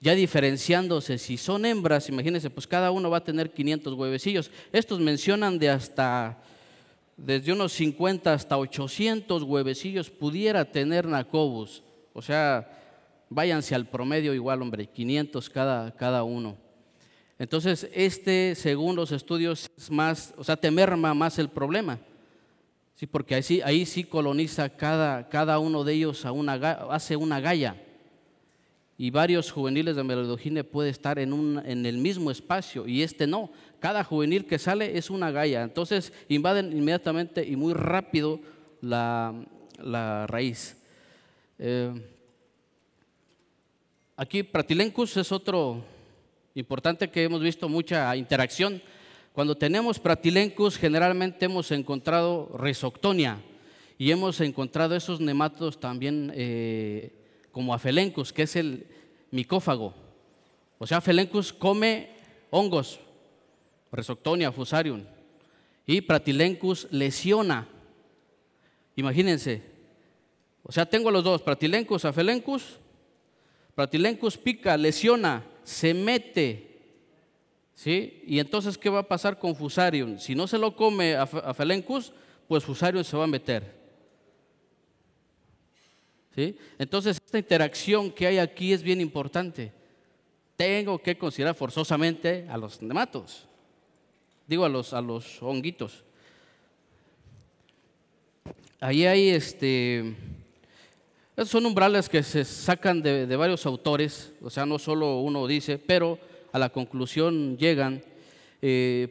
ya diferenciándose, si son hembras, imagínense, pues cada uno va a tener 500 huevecillos. Estos mencionan desde unos 50 hasta 800 huevecillos pudiera tener Nacobus. O sea, váyanse al promedio igual, hombre, 500 cada uno. Entonces, según los estudios, es más, o sea, te merma más el problema. Sí, porque ahí sí coloniza cada uno de ellos hace una galla. Y varios juveniles de Meloidogine puede estar en el mismo espacio y no. Cada juvenil que sale es una galla. Entonces invaden inmediatamente y muy rápido la raíz. Aquí Pratylencus es otro importante que hemos visto mucha interacción. Cuando tenemos Pratylencus generalmente hemos encontrado Rhizoctonia y hemos encontrado esos nemátodos también como Aphelencus, que es el micófago. O sea, Aphelencus come hongos, Rhizoctonia, Fusarium, y Pratylencus lesiona. Imagínense, o sea, tengo los dos, Pratylencus, Aphelencus. Pratylencus pica, lesiona, se mete, ¿sí? Y entonces, ¿qué va a pasar con Fusarium? Si no se lo come Aphelencus, pues Fusarium se va a meter. ¿Sí? Entonces, esta interacción que hay aquí es bien importante. Tengo que considerar forzosamente a los nemátodos, digo a los honguitos. Ahí hay esos son umbrales que se sacan de varios autores, o sea, no solo uno dice, pero a la conclusión llegan.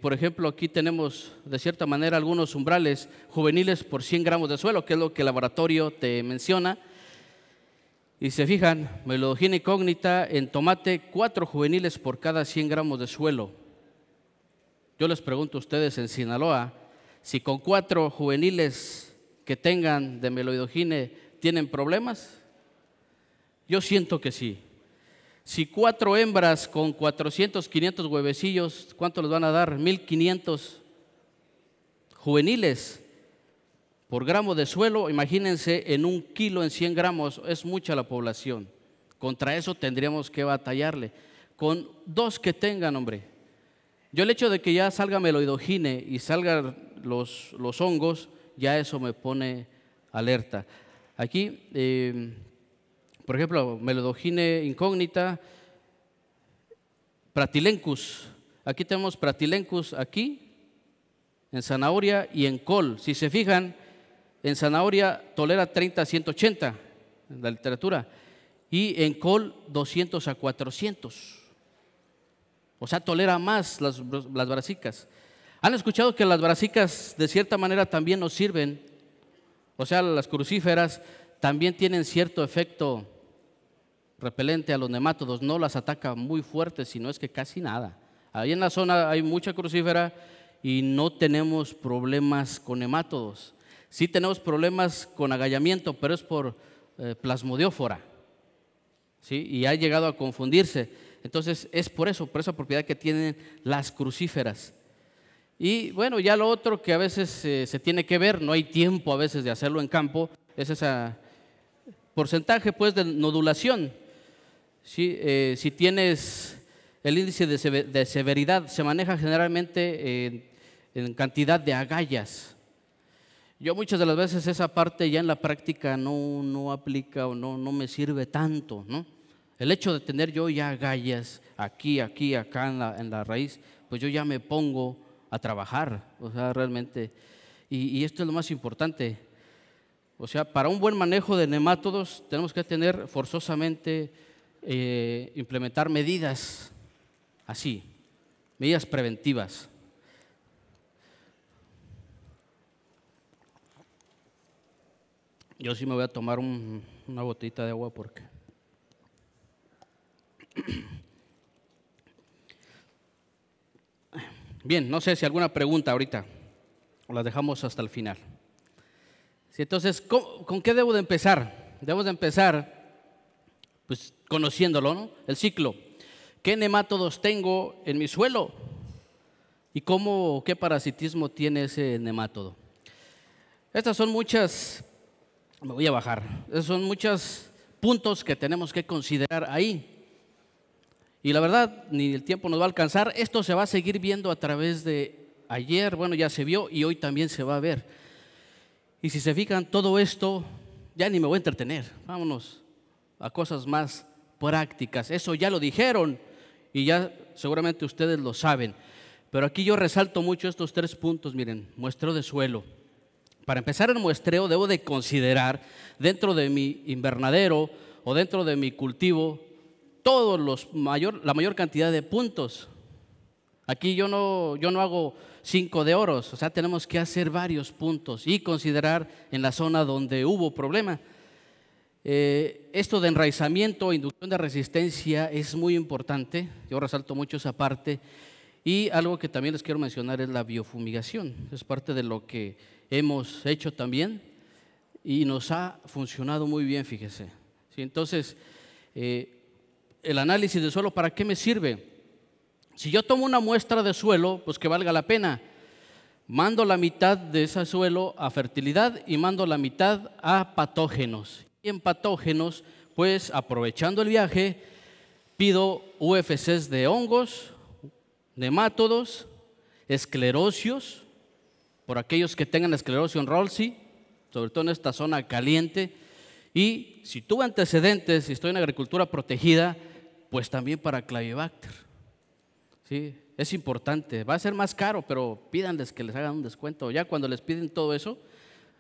Por ejemplo, aquí tenemos de cierta manera algunos umbrales juveniles por 100 gramos de suelo, que es lo que el laboratorio te menciona. Y se fijan, Meloidogine incógnita en tomate, 4 juveniles por cada 100 gramos de suelo. Yo les pregunto a ustedes en Sinaloa, si con 4 juveniles que tengan de Meloidogine tienen problemas. Yo siento que sí. Si 4 hembras con 400, 500 huevecillos, ¿cuánto les van a dar? 1500 juveniles por gramo de suelo. Imagínense, en 1 kilo, en 100 gramos, es mucha la población. Contra eso tendríamos que batallarle. Con 2 que tengan, hombre. Yo el hecho de que ya salga Meloidogine y salgan los hongos, ya eso me pone alerta. Aquí, por ejemplo, Meloidogine incógnita, Pratylencus. Aquí tenemos Pratylencus aquí, en zanahoria y en col. Si se fijan, en zanahoria tolera 30 a 180 en la literatura y en col 200 a 400. O sea, tolera más las brasicas. ¿Han escuchado que las brasicas de cierta manera también nos sirven? O sea, las crucíferas también tienen cierto efecto repelente a los nemátodos. No las ataca muy fuerte, sino es que casi nada. Ahí en la zona hay mucha crucífera y no tenemos problemas con nemátodos. Sí tenemos problemas con agallamiento, pero es por plasmodiófora, ¿sí? Y ha llegado a confundirse. Entonces es por esa propiedad que tienen las crucíferas. Y bueno, ya lo otro que a veces se tiene que ver, no hay tiempo a veces de hacerlo en campo, es ese porcentaje pues de nodulación. ¿Sí? Si tienes el índice de severidad, se maneja generalmente en cantidad de agallas. Yo muchas de las veces esa parte ya en la práctica no aplica o no me sirve tanto, ¿no? El hecho de tener yo ya agallas aquí, acá en la raíz, pues yo ya me pongo a trabajar, o sea, realmente. Y esto es lo más importante. O sea, para un buen manejo de nemátodos tenemos que tener forzosamente, implementar medidas así, medidas preventivas. Yo sí me voy a tomar una botellita de agua porque... Bien, no sé si alguna pregunta ahorita, o las dejamos hasta el final. Sí, entonces, ¿con qué debo de empezar? Debemos de empezar, pues, conociéndolo, ¿no? El ciclo. ¿Qué nemátodos tengo en mi suelo? ¿Y qué parasitismo tiene ese nemátodo? Estas son muchas, me voy a bajar, estos son muchos puntos que tenemos que considerar ahí. Y la verdad, ni el tiempo nos va a alcanzar. Esto se va a seguir viendo a través de ayer, bueno, ya se vio y hoy también se va a ver. Y si se fijan, todo esto, ya ni me voy a entretener. Vámonos a cosas más prácticas. Eso ya lo dijeron y ya seguramente ustedes lo saben. Pero aquí yo resalto mucho estos 3 puntos. Miren, muestreo de suelo. Para empezar el muestreo debo de considerar dentro de mi invernadero o dentro de mi cultivo la mayor cantidad de puntos. Aquí yo no hago 5 de oros, o sea, tenemos que hacer varios puntos y considerar en la zona donde hubo problema. Esto de enraizamiento, inducción de resistencia es muy importante, yo resalto mucho esa parte. Y algo que también les quiero mencionar es la biofumigación, es parte de lo que hemos hecho también y nos ha funcionado muy bien, fíjese. ¿Sí? Entonces, el análisis de suelo, ¿para qué me sirve? Si yo tomo una muestra de suelo, pues que valga la pena. Mando la mitad de ese suelo a fertilidad y mando la mitad a patógenos. Y en patógenos, pues aprovechando el viaje, pido UFCs de hongos, nemátodos, esclerosios, por aquellos que tengan esclerosis Rowley, sobre todo en esta zona caliente. Y si tuve antecedentes, si estoy en agricultura protegida, pues también para Clavibacter. ¿Sí? Es importante, va a ser más caro, pero pídanles que les hagan un descuento. Ya cuando les piden todo eso,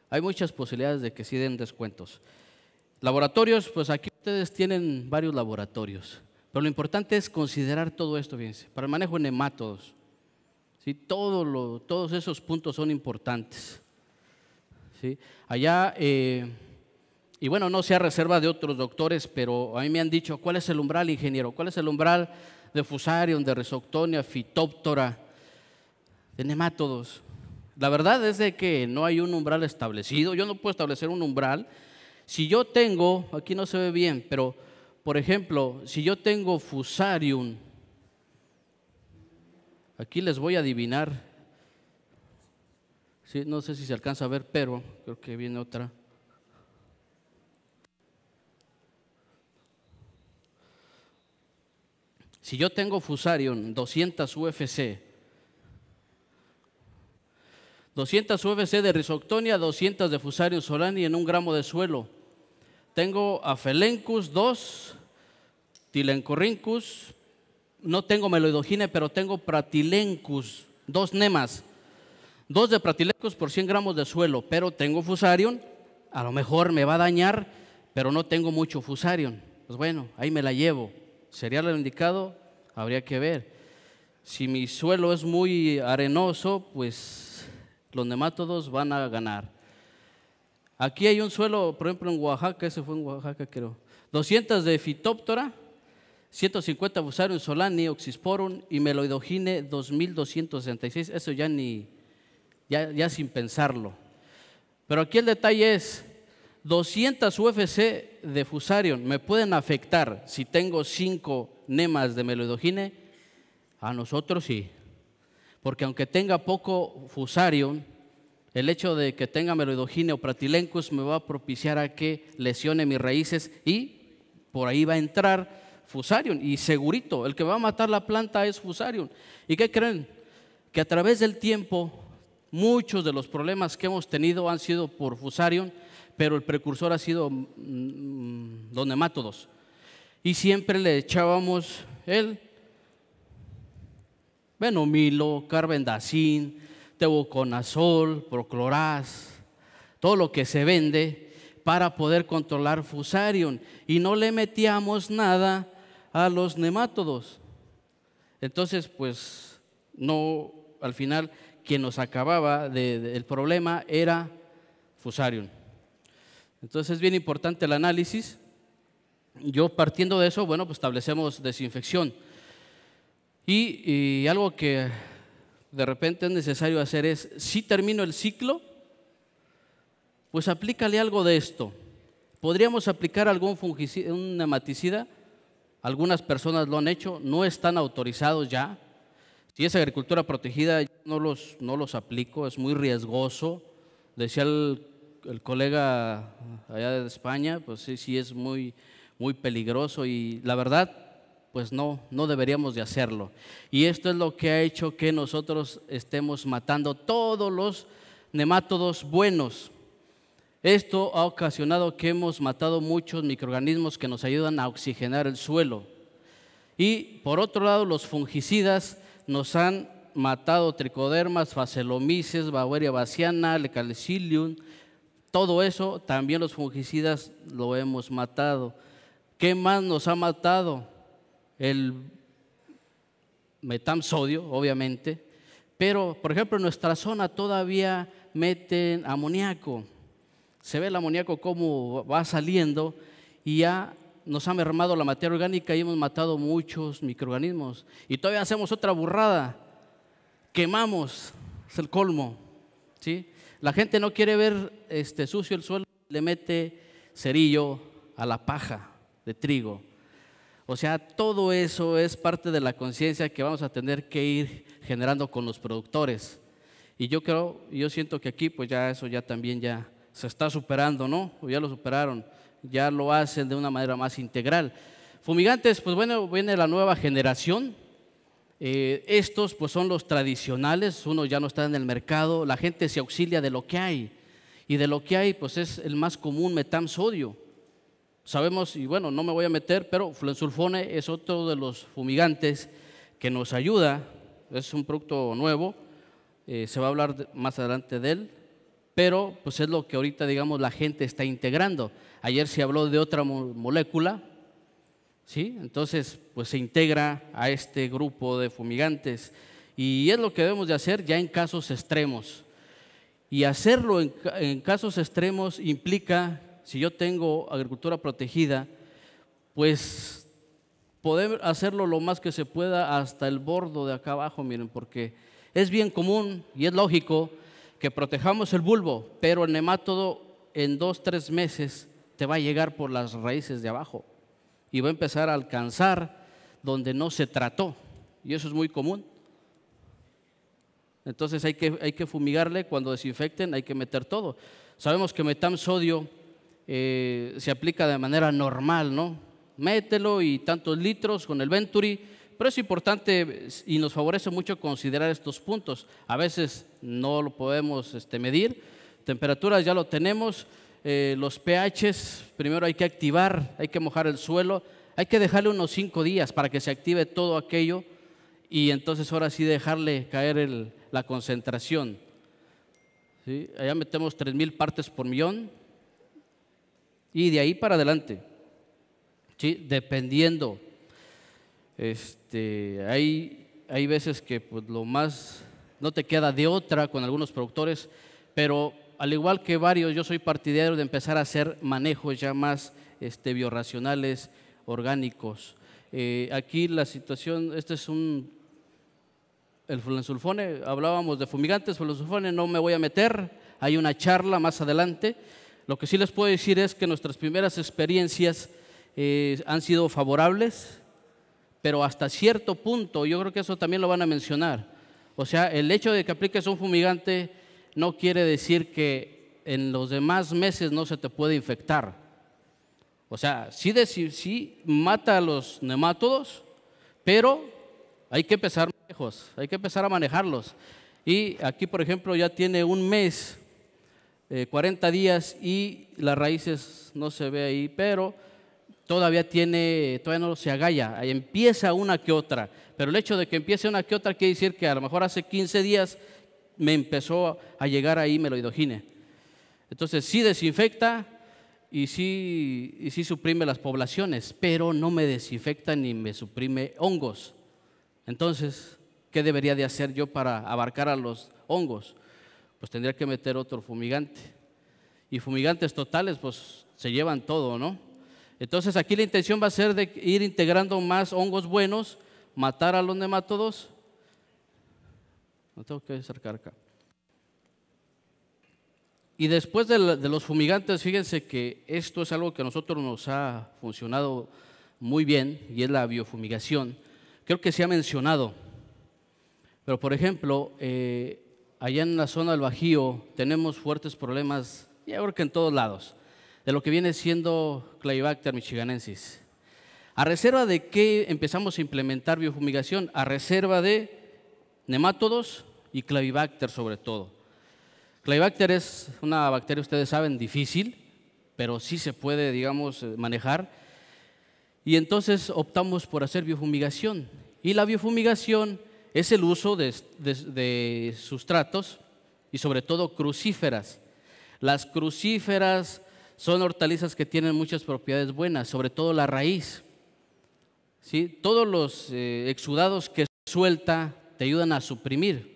hay muchas posibilidades de que sí den descuentos. Laboratorios, pues aquí ustedes tienen varios laboratorios, pero lo importante es considerar todo esto, fíjense, para el manejo de nemátodos. ¿Sí? Todos esos puntos son importantes. ¿Sí? Allá, y bueno, no sea reserva de otros doctores, pero a mí me han dicho, ¿cuál es el umbral, ingeniero? ¿Cuál es el umbral de Fusarium, de Rhizoctonia, Phytophthora, de nemátodos? La verdad es de que no hay un umbral establecido. Yo no puedo establecer un umbral. Si yo tengo, aquí no se ve bien, pero por ejemplo, si yo tengo Fusarium, aquí les voy a adivinar. Sí, no sé si se alcanza a ver, pero creo que viene otra. Si yo tengo Fusarium 200 UFC, 200 UFC de Rhizoctonia, 200 de Fusarium solani en 1 gramo de suelo. Tengo Aphelencus 2, Tylenchorhynchus, no tengo Meloidogine, pero tengo Pratylencus, 2 nemas. 2 de Pratylencus por 100 gramos de suelo, pero tengo Fusarium, a lo mejor me va a dañar, pero no tengo mucho Fusarium. Pues bueno, ahí me la llevo. ¿Sería lo indicado? Habría que ver. Si mi suelo es muy arenoso, pues los nemátodos van a ganar. Aquí hay un suelo, por ejemplo en Oaxaca, ese fue en Oaxaca creo, 200 de Phytophthora, 150 Fusarium solani, Oxysporum y Meloidogine 2266, eso ya sin pensarlo. Pero aquí el detalle es, 200 UFC de Fusarium me pueden afectar si tengo 5 nemas de Meloidogine. A nosotros sí, porque aunque tenga poco Fusarium, el hecho de que tenga Meloidogine o Pratylencus me va a propiciar a que lesione mis raíces y por ahí va a entrar Fusarium y segurito, el que va a matar la planta es Fusarium. ¿Y qué creen? Que a través del tiempo muchos de los problemas que hemos tenido han sido por Fusarium, pero el precursor ha sido los nemátodos. Y siempre le echábamos el Benomilo, carbendazim, tebuconazol, procloraz, todo lo que se vende para poder controlar Fusarium, y no le metíamos nada a los nemátodos. Entonces, pues, no, al final, quien nos acababa del problema era Fusarium. Entonces, es bien importante el análisis. Yo, partiendo de eso, bueno, pues establecemos desinfección. Y algo que de repente es necesario hacer es, si termino el ciclo, pues aplícale algo de esto. ¿Podríamos aplicar algún fungicida, un nematicida? Algunas personas lo han hecho, no están autorizados ya. Si es agricultura protegida, no los aplico, es muy riesgoso. Decía el colega allá de España, pues sí es muy peligroso, y la verdad, pues no deberíamos de hacerlo. Y esto es lo que ha hecho que nosotros estemos matando todos los nemátodos buenos. Esto ha ocasionado que hemos matado muchos microorganismos que nos ayudan a oxigenar el suelo. Y por otro lado, los fungicidas nos han matado tricodermas, Phacelomices, Beauveria bassiana, Lecalicilium. Todo eso también los fungicidas lo hemos matado. ¿Qué más nos ha matado? El metamsodio, obviamente, pero por ejemplo en nuestra zona todavía meten amoníaco. Se ve el amoníaco cómo va saliendo, y ya nos ha mermado la materia orgánica y hemos matado muchos microorganismos. Y todavía hacemos otra burrada, quemamos, es el colmo, ¿sí? La gente no quiere ver sucio el suelo, le mete cerillo a la paja de trigo. O sea, todo eso es parte de la conciencia que vamos a tener que ir generando con los productores. Y yo siento que aquí pues ya eso ya también ya se está superando, ¿no? O ya lo superaron, ya lo hacen de una manera más integral. Fumigantes, pues bueno, viene la nueva generación. Estos pues son los tradicionales, uno ya no está en el mercado, la gente se auxilia de lo que hay. Y de lo que hay pues es el más común, metamsodio. Sabemos, y bueno, no me voy a meter, pero fluensulfone es otro de los fumigantes que nos ayuda, es un producto nuevo, se va a hablar más adelante de él, pero pues es lo que ahorita, digamos, la gente está integrando. Ayer se habló de otra molécula, ¿sí? Entonces, pues se integra a este grupo de fumigantes, y es lo que debemos de hacer ya en casos extremos. Y hacerlo en casos extremos implica, si yo tengo agricultura protegida, pues poder hacerlo lo más que se pueda hasta el bordo de acá abajo, miren, porque es bien común y es lógico que protejamos el bulbo, pero el nemátodo en 2-3 meses te va a llegar por las raíces de abajo y va a empezar a alcanzar donde no se trató, y eso es muy común. Entonces hay que fumigarle. Cuando desinfecten hay que meter todo. Sabemos que metamsodio se aplica de manera normal, ¿no? Mételo y tantos litros con el Venturi, pero es importante y nos favorece mucho considerar estos puntos. A veces no lo podemos medir, temperaturas ya lo tenemos, los pHs primero hay que activar, hay que mojar el suelo, hay que dejarle unos 5 días para que se active todo aquello, y entonces ahora sí dejarle caer la concentración, ¿sí? Allá metemos 3000 partes por millón y de ahí para adelante, ¿sí? Dependiendo. Hay veces que pues, lo más no te queda de otra con algunos productores, pero al igual que varios, yo soy partidario de empezar a hacer manejos ya más biorracionales, orgánicos. Aquí la situación, el fluensulfone, hablábamos de fumigantes, fluensulfone no me voy a meter, hay una charla más adelante. Lo que sí les puedo decir es que nuestras primeras experiencias han sido favorables, pero hasta cierto punto, yo creo que eso también lo van a mencionar. O sea, el hecho de que apliques un fumigante no quiere decir que en los demás meses no se te puede infectar. O sea, sí mata a los nemátodos, pero hay que empezar hay que empezar a manejarlos. Y aquí, por ejemplo, ya tiene un mes, 40 días, y las raíces no se ve ahí, pero todavía no se agalla, empieza una que otra, pero el hecho de que empiece una que otra quiere decir que a lo mejor hace 15 días me empezó a llegar ahí meloidogine. Entonces sí desinfecta y sí suprime las poblaciones, pero no me desinfecta ni me suprime hongos. Entonces, ¿qué debería de hacer yo para abarcar a los hongos? Pues tendría que meter otro fumigante. Y fumigantes totales, pues se llevan todo, ¿no? Entonces aquí la intención va a ser de ir integrando más hongos buenos, matar a los nemátodos. No tengo que acercar acá. Y después de los fumigantes, fíjense que esto es algo que a nosotros nos ha funcionado muy bien, y es la biofumigación. Creo que se ha mencionado, pero por ejemplo, allá en la zona del Bajío tenemos fuertes problemas, ya creo que en todos lados, de lo que viene siendo Clavibacter michiganensis. ¿A reserva de qué empezamos a implementar biofumigación? A reserva de nemátodos y Clavibacter sobre todo. Clavibacter es una bacteria, ustedes saben, difícil, pero sí se puede, digamos, manejar. Y entonces optamos por hacer biofumigación. Y la biofumigación es el uso de sustratos y sobre todo crucíferas. Las crucíferas son hortalizas que tienen muchas propiedades buenas, sobre todo la raíz. ¿Sí? Todos los exudados que suelta te ayudan a suprimir.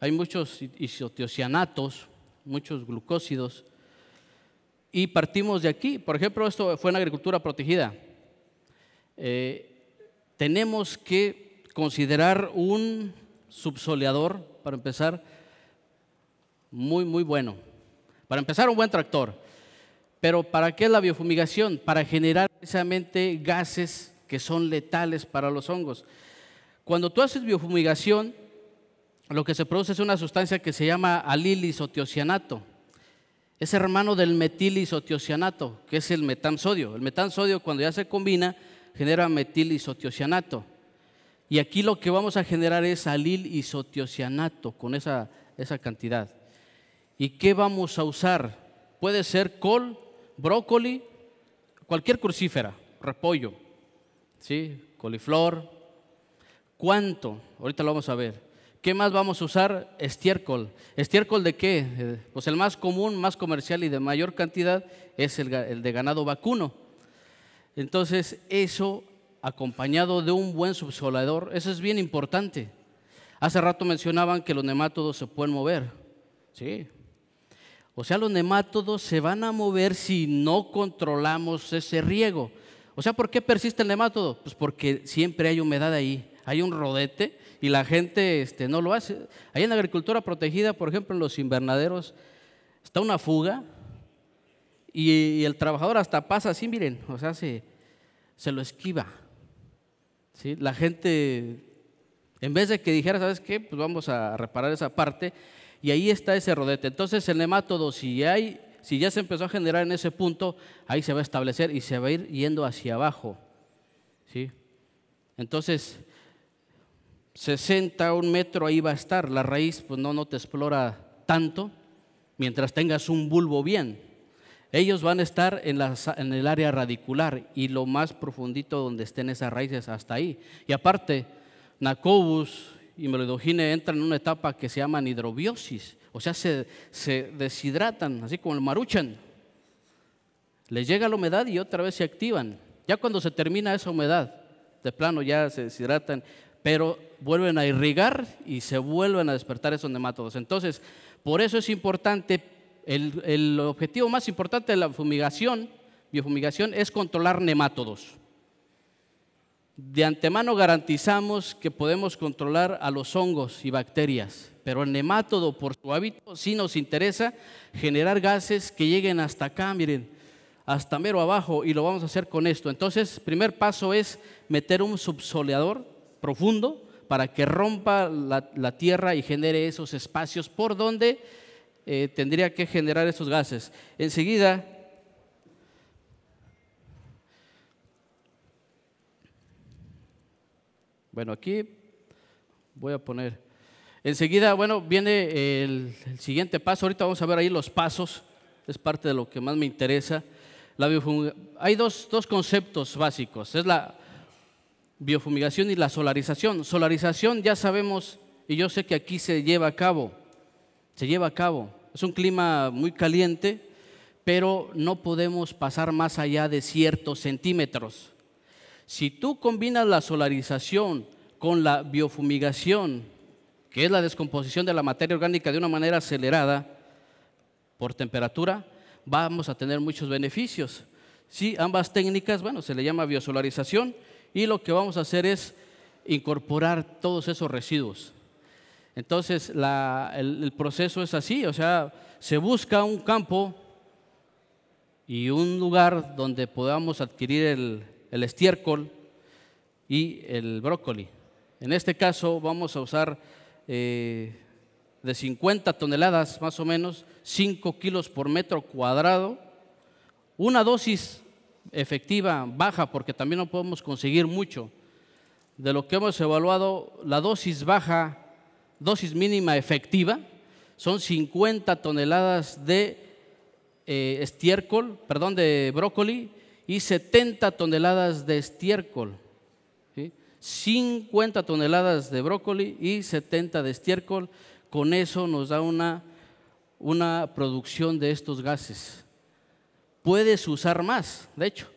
Hay muchos isotiocianatos, muchos glucósidos, y partimos de aquí. Por ejemplo, esto fue en agricultura protegida. Tenemos que considerar un subsoleador, para empezar, muy bueno. Para empezar, un buen tractor. Pero ¿para qué es la biofumigación? Para generar precisamente gases que son letales para los hongos. Cuando tú haces biofumigación, lo que se produce es una sustancia que se llama alil-isotiocianato. Es hermano del metil-isotiocianato, que es el metansodio. El metansodio, cuando ya se combina, genera metil-isotiocianato. Y aquí lo que vamos a generar es alil-isotiocianato con esa cantidad. ¿Y qué vamos a usar? Puede ser col, brócoli, cualquier crucífera, repollo, ¿sí? Coliflor. ¿Cuánto? Ahorita lo vamos a ver. ¿Qué más vamos a usar? Estiércol. ¿Estiércol de qué? Pues el más común, más comercial y de mayor cantidad es el de ganado vacuno. Entonces, eso acompañado de un buen subsolador, eso es bien importante. Hace rato mencionaban que los nemátodos se pueden mover. Sí. O sea, los nemátodos se van a mover si no controlamos ese riego. O sea, ¿por qué persiste el nemátodo? Pues porque siempre hay humedad ahí, hay un rodete y la gente no lo hace. Ahí en la agricultura protegida, por ejemplo, en los invernaderos, está una fuga y el trabajador hasta pasa así, miren, o sea, se lo esquiva. ¿Sí? La gente, en vez de que dijera, ¿sabes qué? Pues vamos a reparar esa parte, y ahí está ese rodete. Entonces el nemátodo, si ya se empezó a generar en ese punto, ahí se va a establecer y se va a ir yendo hacia abajo. ¿Sí? Entonces, 60 a 1 metro ahí va a estar. La raíz pues no te explora tanto mientras tengas un bulbo bien. Ellos van a estar en el área radicular y lo más profundito donde estén esas raíces hasta ahí. Y aparte, Nacobus y Meloidogine entran en una etapa que se llama anhidrobiosis, o sea, se deshidratan, así como el maruchan. Les llega la humedad y otra vez se activan. Ya cuando se termina esa humedad, de plano ya se deshidratan, pero vuelven a irrigar y se vuelven a despertar esos nemátodos. Entonces, por eso es importante, el objetivo más importante de la biofumigación es controlar nemátodos. De antemano garantizamos que podemos controlar a los hongos y bacterias, pero el nemátodo por su hábito sí nos interesa generar gases que lleguen hasta acá, miren, hasta mero abajo, y lo vamos a hacer con esto. Entonces, primer paso es meter un subsoleador profundo para que rompa la tierra y genere esos espacios por donde tendría que generar esos gases. Enseguida, bueno, aquí voy a poner, enseguida, bueno, viene el siguiente paso. Ahorita vamos a ver ahí los pasos, es parte de lo que más me interesa. Hay dos conceptos básicos, es la biofumigación y la solarización. Solarización ya sabemos, y yo sé que aquí se lleva a cabo. Es un clima muy caliente, pero no podemos pasar más allá de ciertos centímetros. Si tú combinas la solarización con la biofumigación, que es la descomposición de la materia orgánica de una manera acelerada por temperatura, vamos a tener muchos beneficios. Sí, ambas técnicas, bueno, se le llama biosolarización y lo que vamos a hacer es incorporar todos esos residuos. Entonces, el proceso es así, o sea, se busca un campo y un lugar donde podamos adquirir el estiércol y el brócoli. En este caso vamos a usar de 50 toneladas más o menos, 5 kilos por metro cuadrado, una dosis efectiva baja, porque también no podemos conseguir mucho. De lo que hemos evaluado, la dosis baja, dosis mínima efectiva, son 50 toneladas de de brócoli y 70 toneladas de estiércol. ¿Sí? 50 toneladas de brócoli y 70 de estiércol, con eso nos da una producción de estos gases. Puedes usar más, de hecho,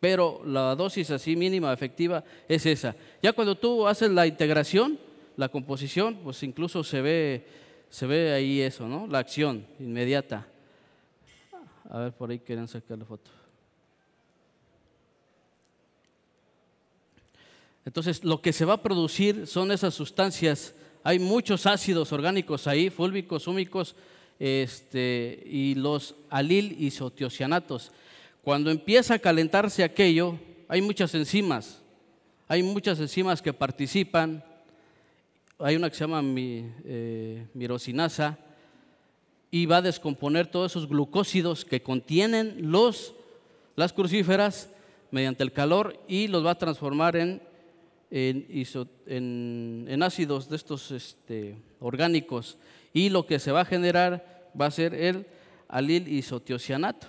pero la dosis así mínima efectiva es esa. Ya cuando tú haces la integración, la composición, pues incluso se ve ahí eso, ¿no? La acción inmediata. A ver, por ahí quieren sacar la foto. Entonces, lo que se va a producir son esas sustancias. Hay muchos ácidos orgánicos ahí, fúlvicos, húmicos, y los alil isotiocianatos. Cuando empieza a calentarse aquello, hay muchas enzimas que participan. Hay una que se llama mirosinasa y va a descomponer todos esos glucósidos que contienen las crucíferas mediante el calor y los va a transformar en ácidos de estos orgánicos, y lo que se va a generar va a ser el alil isotiocianato.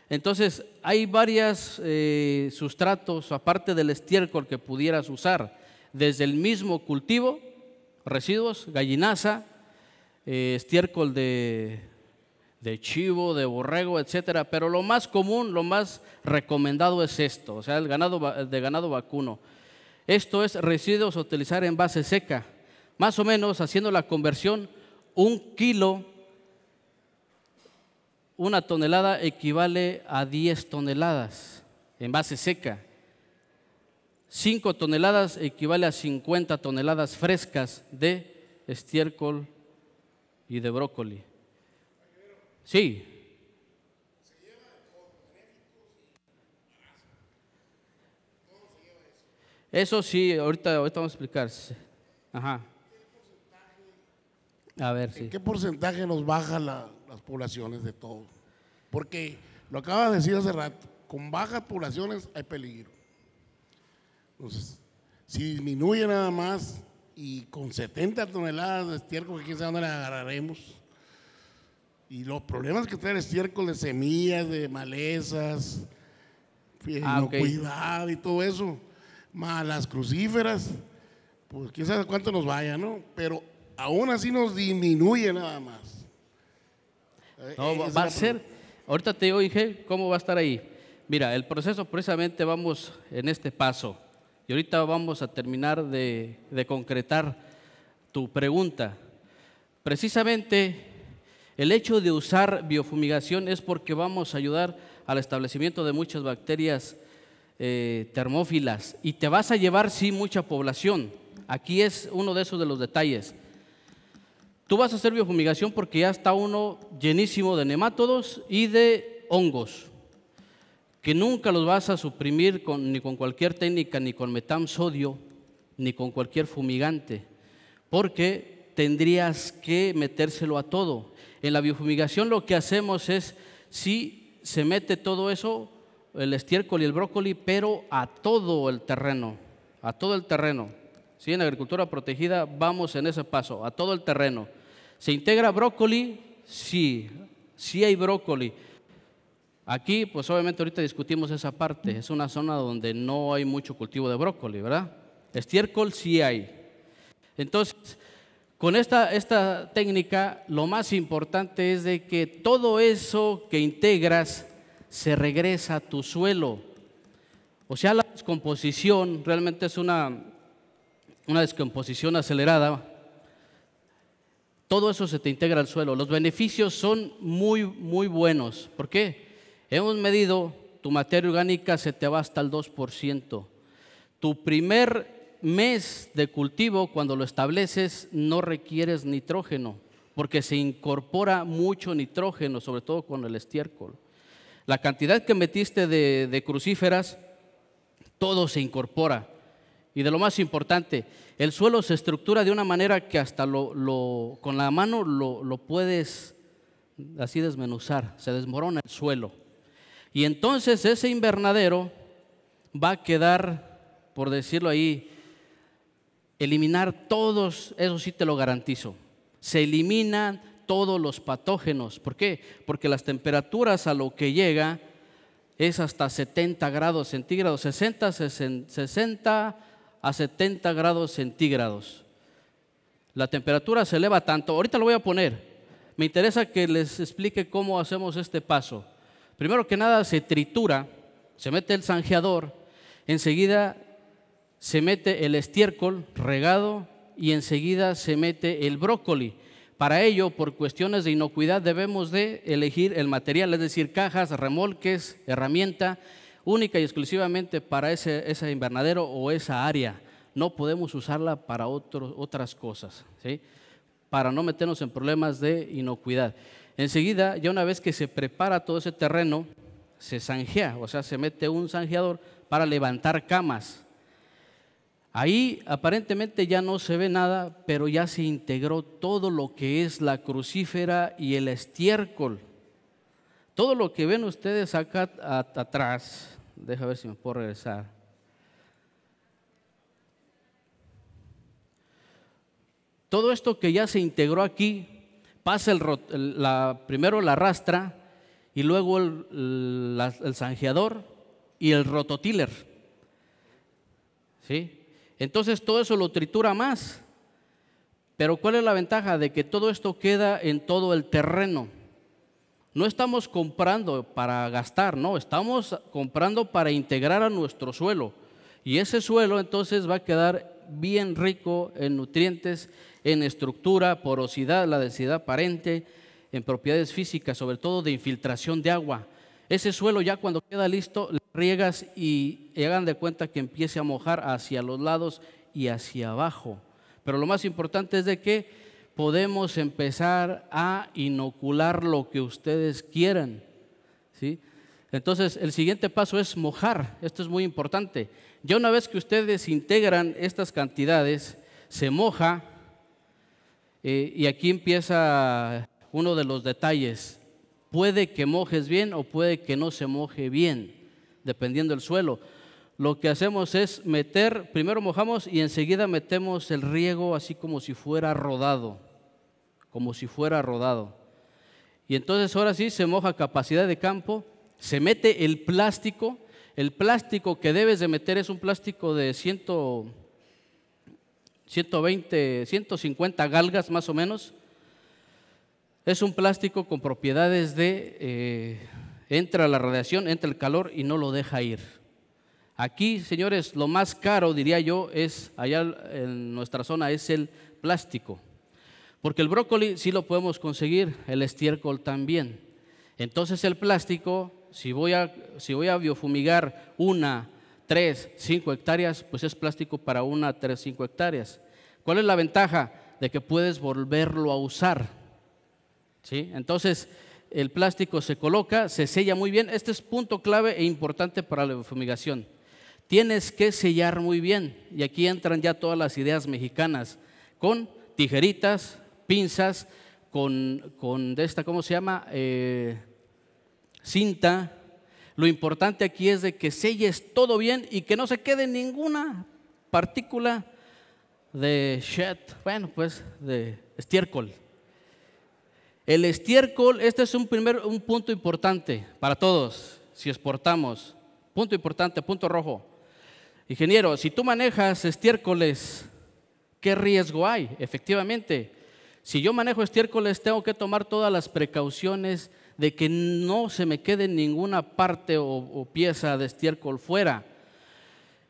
Entonces hay varios sustratos aparte del estiércol que pudieras usar desde el mismo cultivo, residuos, gallinaza, estiércol de chivo, de borrego, etcétera, pero lo más común, lo más recomendado es esto, o sea, el de ganado vacuno. Esto es residuos a utilizar en base seca, más o menos haciendo la conversión, 1 kilo, 1 tonelada equivale a 10 toneladas en base seca. 5 toneladas equivale a 50 toneladas frescas de estiércol y de brócoli. Sí. Eso sí, ahorita vamos a explicar. Ajá. A ver, sí. ¿En qué porcentaje nos bajan las poblaciones de todo? Porque lo acaba de decir hace rato, con bajas poblaciones hay peligro. Entonces, si disminuye nada más y con 70 toneladas de estiércol, quién sabe dónde la agarraremos. Y los problemas que trae el estiércol de semillas, de malezas, inocuidad y todo eso, más las crucíferas, pues quién sabe cuánto nos vaya, ¿no? Pero aún así nos disminuye nada más. No, va a ser, ahorita te dije cómo va a estar ahí. Mira, el proceso precisamente vamos en este paso y ahorita vamos a terminar de concretar tu pregunta. Precisamente el hecho de usar biofumigación es porque vamos a ayudar al establecimiento de muchas bacterias termófilas y te vas a llevar, sí, mucha población. Aquí es uno de esos de los detalles. Tú vas a hacer biofumigación porque ya está uno llenísimo de nemátodos y de hongos, que nunca los vas a suprimir ni con cualquier técnica, ni con metamsodio, ni con cualquier fumigante, porque tendrías que metérselo a todo. En la biofumigación lo que hacemos es, sí, se mete todo eso, el estiércol y el brócoli, pero a todo el terreno, ¿sí? En agricultura protegida vamos en ese paso, a todo el terreno. ¿Se integra brócoli? Sí, sí hay brócoli. Aquí, pues obviamente ahorita discutimos esa parte, es una zona donde no hay mucho cultivo de brócoli, ¿verdad? Estiércol sí hay. Entonces, con esta técnica, lo más importante es de que todo eso que integras se regresa a tu suelo. O sea, la descomposición realmente es una descomposición acelerada. Todo eso se te integra al suelo. Los beneficios son muy, muy buenos. ¿Por qué? Hemos medido, tu materia orgánica se te va hasta el 2%. Tu primer mes de cultivo, cuando lo estableces, no requieres nitrógeno, porque se incorpora mucho nitrógeno, sobre todo con el estiércol. La cantidad que metiste de crucíferas, todo se incorpora. Y de lo más importante, el suelo se estructura de una manera que hasta con la mano lo puedes así desmenuzar, se desmorona el suelo. Y entonces ese invernadero va a quedar, por decirlo ahí, eliminar todos, eso sí te lo garantizo, se eliminan todos los patógenos. ¿Por qué? Porque las temperaturas a lo que llega es hasta 70 grados centígrados, 60 a 70 grados centígrados. La temperatura se eleva tanto, ahorita lo voy a poner, me interesa que les explique cómo hacemos este paso. Primero que nada se tritura, se mete el zanjeador, enseguida se mete el estiércol regado y enseguida se mete el brócoli. Para ello, por cuestiones de inocuidad, debemos de elegir el material, es decir, cajas, remolques, herramienta, única y exclusivamente para ese invernadero o esa área. No podemos usarla para otras cosas, ¿sí? Para no meternos en problemas de inocuidad. Enseguida, ya una vez que se prepara todo ese terreno, se zanjea, o sea, se mete un zanjeador para levantar camas. Ahí aparentemente ya no se ve nada, pero ya se integró todo lo que es la crucífera y el estiércol. Todo lo que ven ustedes acá atrás, déjame ver si me puedo regresar. Todo esto que ya se integró aquí, pasa primero la rastra y luego el zanjeador y el rototiller, ¿sí? Entonces todo eso lo tritura más. Pero ¿cuál es la ventaja? De que todo esto queda en todo el terreno. No estamos comprando para gastar, no, estamos comprando para integrar a nuestro suelo. Y ese suelo entonces va a quedar bien rico en nutrientes, en estructura, porosidad, la densidad aparente, en propiedades físicas, sobre todo de infiltración de agua. Ese suelo ya cuando queda listo, le riegas y hagan de cuenta que empiece a mojar hacia los lados y hacia abajo. Pero lo más importante es de que podemos empezar a inocular lo que ustedes quieran, ¿sí? Entonces el siguiente paso es mojar. Esto es muy importante. Ya una vez que ustedes integran estas cantidades, se moja y aquí empieza uno de los detalles. Puede que mojes bien o puede que no se moje bien, dependiendo del suelo. Lo que hacemos es primero mojamos y enseguida metemos el riego así como si fuera rodado, Y entonces ahora sí se moja capacidad de campo, se mete el plástico que debes de meter es un plástico de 120, 150 galgas más o menos. Es un plástico con propiedades entra la radiación, entra el calor y no lo deja ir. Aquí, señores, lo más caro, diría yo, allá en nuestra zona es el plástico. Porque el brócoli sí lo podemos conseguir, el estiércol también. Entonces el plástico, si voy a biofumigar 1, 3, 5 hectáreas, pues es plástico para 1, 3, 5 hectáreas. ¿Cuál es la ventaja? De que puedes volverlo a usar, ¿sí? Entonces el plástico se coloca, se sella muy bien. Este es punto clave e importante para la fumigación. Tienes que sellar muy bien y aquí entran ya todas las ideas mexicanas con tijeritas, pinzas, con ¿cómo se llama? Cinta. Lo importante aquí es de que selles todo bien y que no se quede ninguna partícula de de estiércol. El estiércol, este es un punto importante para todos, si exportamos. Punto importante, punto rojo. Ingeniero, si tú manejas estiércoles, ¿qué riesgo hay? Efectivamente, si yo manejo estiércoles, tengo que tomar todas las precauciones de que no se me quede ninguna parte o pieza de estiércol fuera.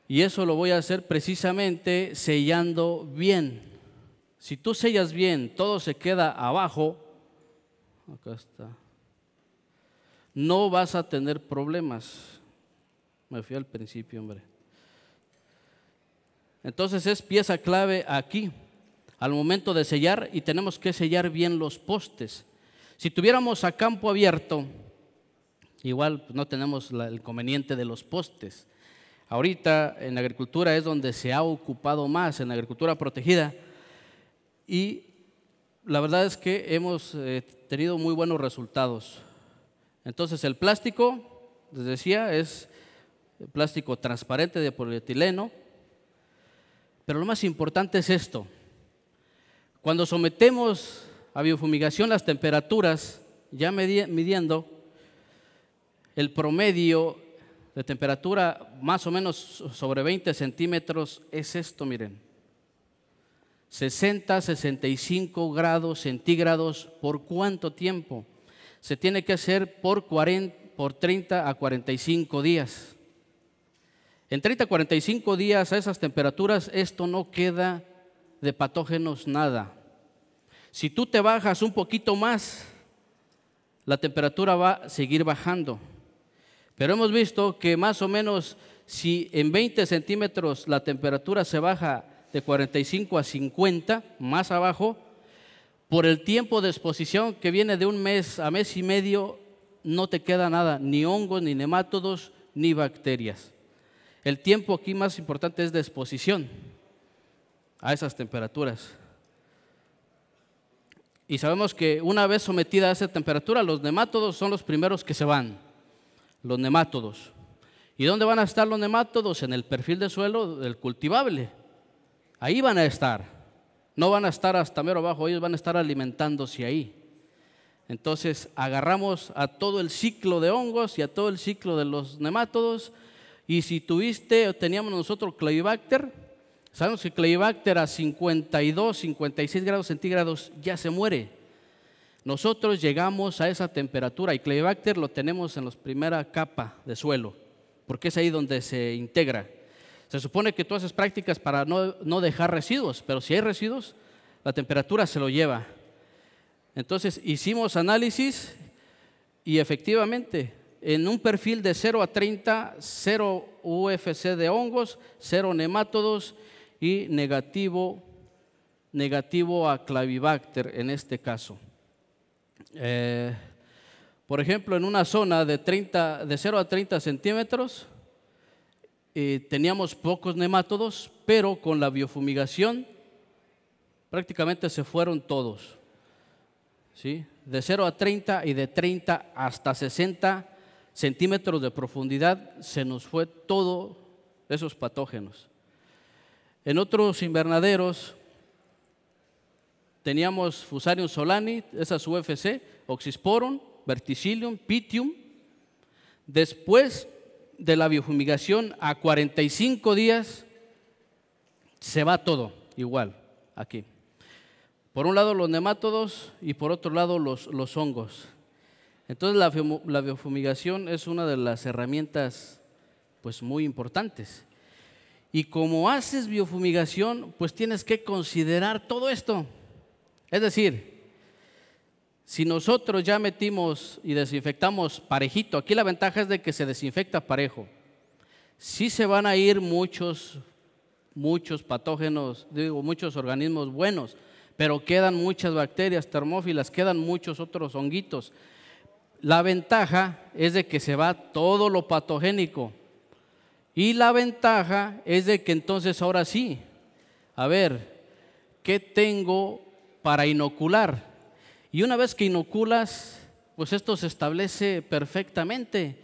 Y eso lo voy a hacer precisamente sellando bien. Si tú sellas bien, todo se queda abajo, acá está, no vas a tener problemas. Me fui al principio, hombre. Entonces es pieza clave aquí, al momento de sellar, y tenemos que sellar bien los postes. Si tuviéramos a campo abierto, igual no tenemos el inconveniente de los postes. Ahorita en la agricultura es donde se ha ocupado más, en la agricultura protegida, y la verdad es que hemos tenido muy buenos resultados. Entonces el plástico, les decía, es plástico transparente de polietileno, pero lo más importante es esto. Cuando sometemos a biofumigación las temperaturas, ya midiendo el promedio de temperatura más o menos sobre 20 centímetros, es esto, miren. 60, 65 grados centígrados, ¿por cuánto tiempo? Se tiene que hacer por 30 a 45 días. En 30 a 45 días a esas temperaturas, esto no queda de patógenos nada. Si tú te bajas un poquito más, la temperatura va a seguir bajando. Pero hemos visto que más o menos si en 20 centímetros la temperatura se baja de 45 a 50, más abajo, por el tiempo de exposición que viene de un mes a mes y medio, no te queda nada, ni hongos, ni nemátodos, ni bacterias. El tiempo aquí más importante es de exposición a esas temperaturas. Y sabemos que una vez sometida a esa temperatura, los nemátodos son los primeros que se van, los nemátodos. ¿Y dónde van a estar los nemátodos? En el perfil de suelo del cultivable. Ahí van a estar. No van a estar hasta mero abajo, ellos van a estar alimentándose ahí. Entonces agarramos a todo el ciclo de hongos y a todo el ciclo de los nemátodos. Y si teníamos nosotros Clavibacter, sabemos que Clavibacter a 52, 56 grados centígrados ya se muere. Nosotros llegamos a esa temperatura y Clavibacter lo tenemos en la primera capa de suelo, porque es ahí donde se integra. Se supone que tú haces prácticas para no dejar residuos, pero si hay residuos, la temperatura se lo lleva. Entonces hicimos análisis y efectivamente en un perfil de 0 a 30, 0 UFC de hongos, 0 nemátodos y negativo a Clavibacter en este caso. Por ejemplo, en una zona de 0 a 30 centímetros teníamos pocos nemátodos, pero con la biofumigación prácticamente se fueron todos, ¿sí? De 0 a 30 y de 30 hasta 60 centímetros de profundidad se nos fue todo esos patógenos. En otros invernaderos teníamos Fusarium solani, esas UFC, Oxysporum, Verticillium, Pythium. Después de la biofumigación a 45 días se va todo igual aquí. Por un lado los nemátodos y por otro lado los hongos. Entonces la biofumigación es una de las herramientas pues muy importantes. Y como haces biofumigación, pues tienes que considerar todo esto. Es decir, si nosotros ya metimos y desinfectamos parejito, aquí la ventaja es de que se desinfecta parejo. Sí se van a ir muchos patógenos, muchos organismos buenos, pero quedan muchas bacterias termófilas, quedan muchos otros honguitos. La ventaja es de que se va todo lo patogénico. Y la ventaja es de que entonces ahora sí, a ver, ¿qué tengo para inocular? Y una vez que inoculas, pues esto se establece perfectamente.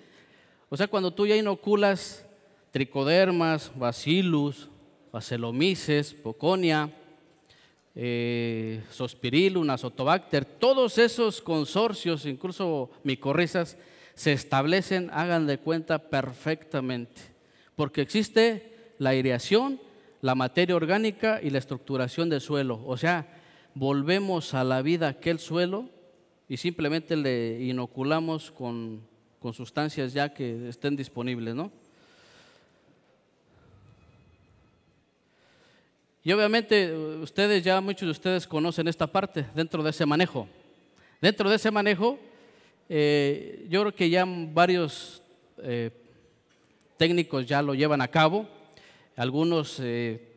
O sea, cuando tú ya inoculas tricodermas, bacillus, Bacillomyces, Poconia, Zospirillum, Azotobacter, todos esos consorcios, incluso micorrizas, se establecen, hagan de cuenta, perfectamente, porque existe la aireación, la materia orgánica y la estructuración del suelo. O sea, volvemos a la vida aquel suelo y simplemente le inoculamos con sustancias ya que estén disponibles, ¿no? Y obviamente muchos de ustedes conocen esta parte dentro de ese manejo. Dentro de ese manejo, yo creo que ya varios técnicos ya lo llevan a cabo, algunos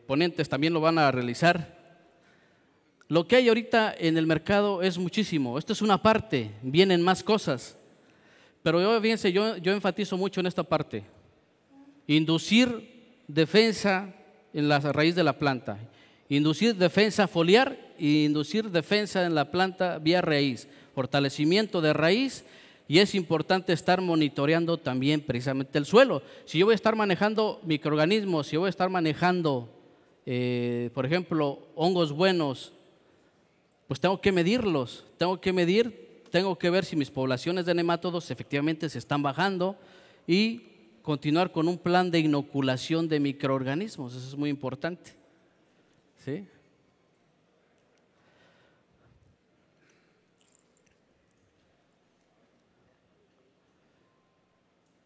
ponentes también lo van a realizar. Lo que hay ahorita en el mercado es muchísimo, esto es una parte, vienen más cosas, pero fíjense, yo enfatizo mucho en esta parte, inducir defensa en la raíz de la planta, inducir defensa foliar e inducir defensa en la planta vía raíz, fortalecimiento de raíz, y es importante estar monitoreando también precisamente el suelo. Si yo voy a estar manejando microorganismos, si yo voy a estar manejando, por ejemplo, hongos buenos, pues tengo que medirlos, tengo que ver si mis poblaciones de nemátodos efectivamente se están bajando y continuar con un plan de inoculación de microorganismos, eso es muy importante, ¿sí?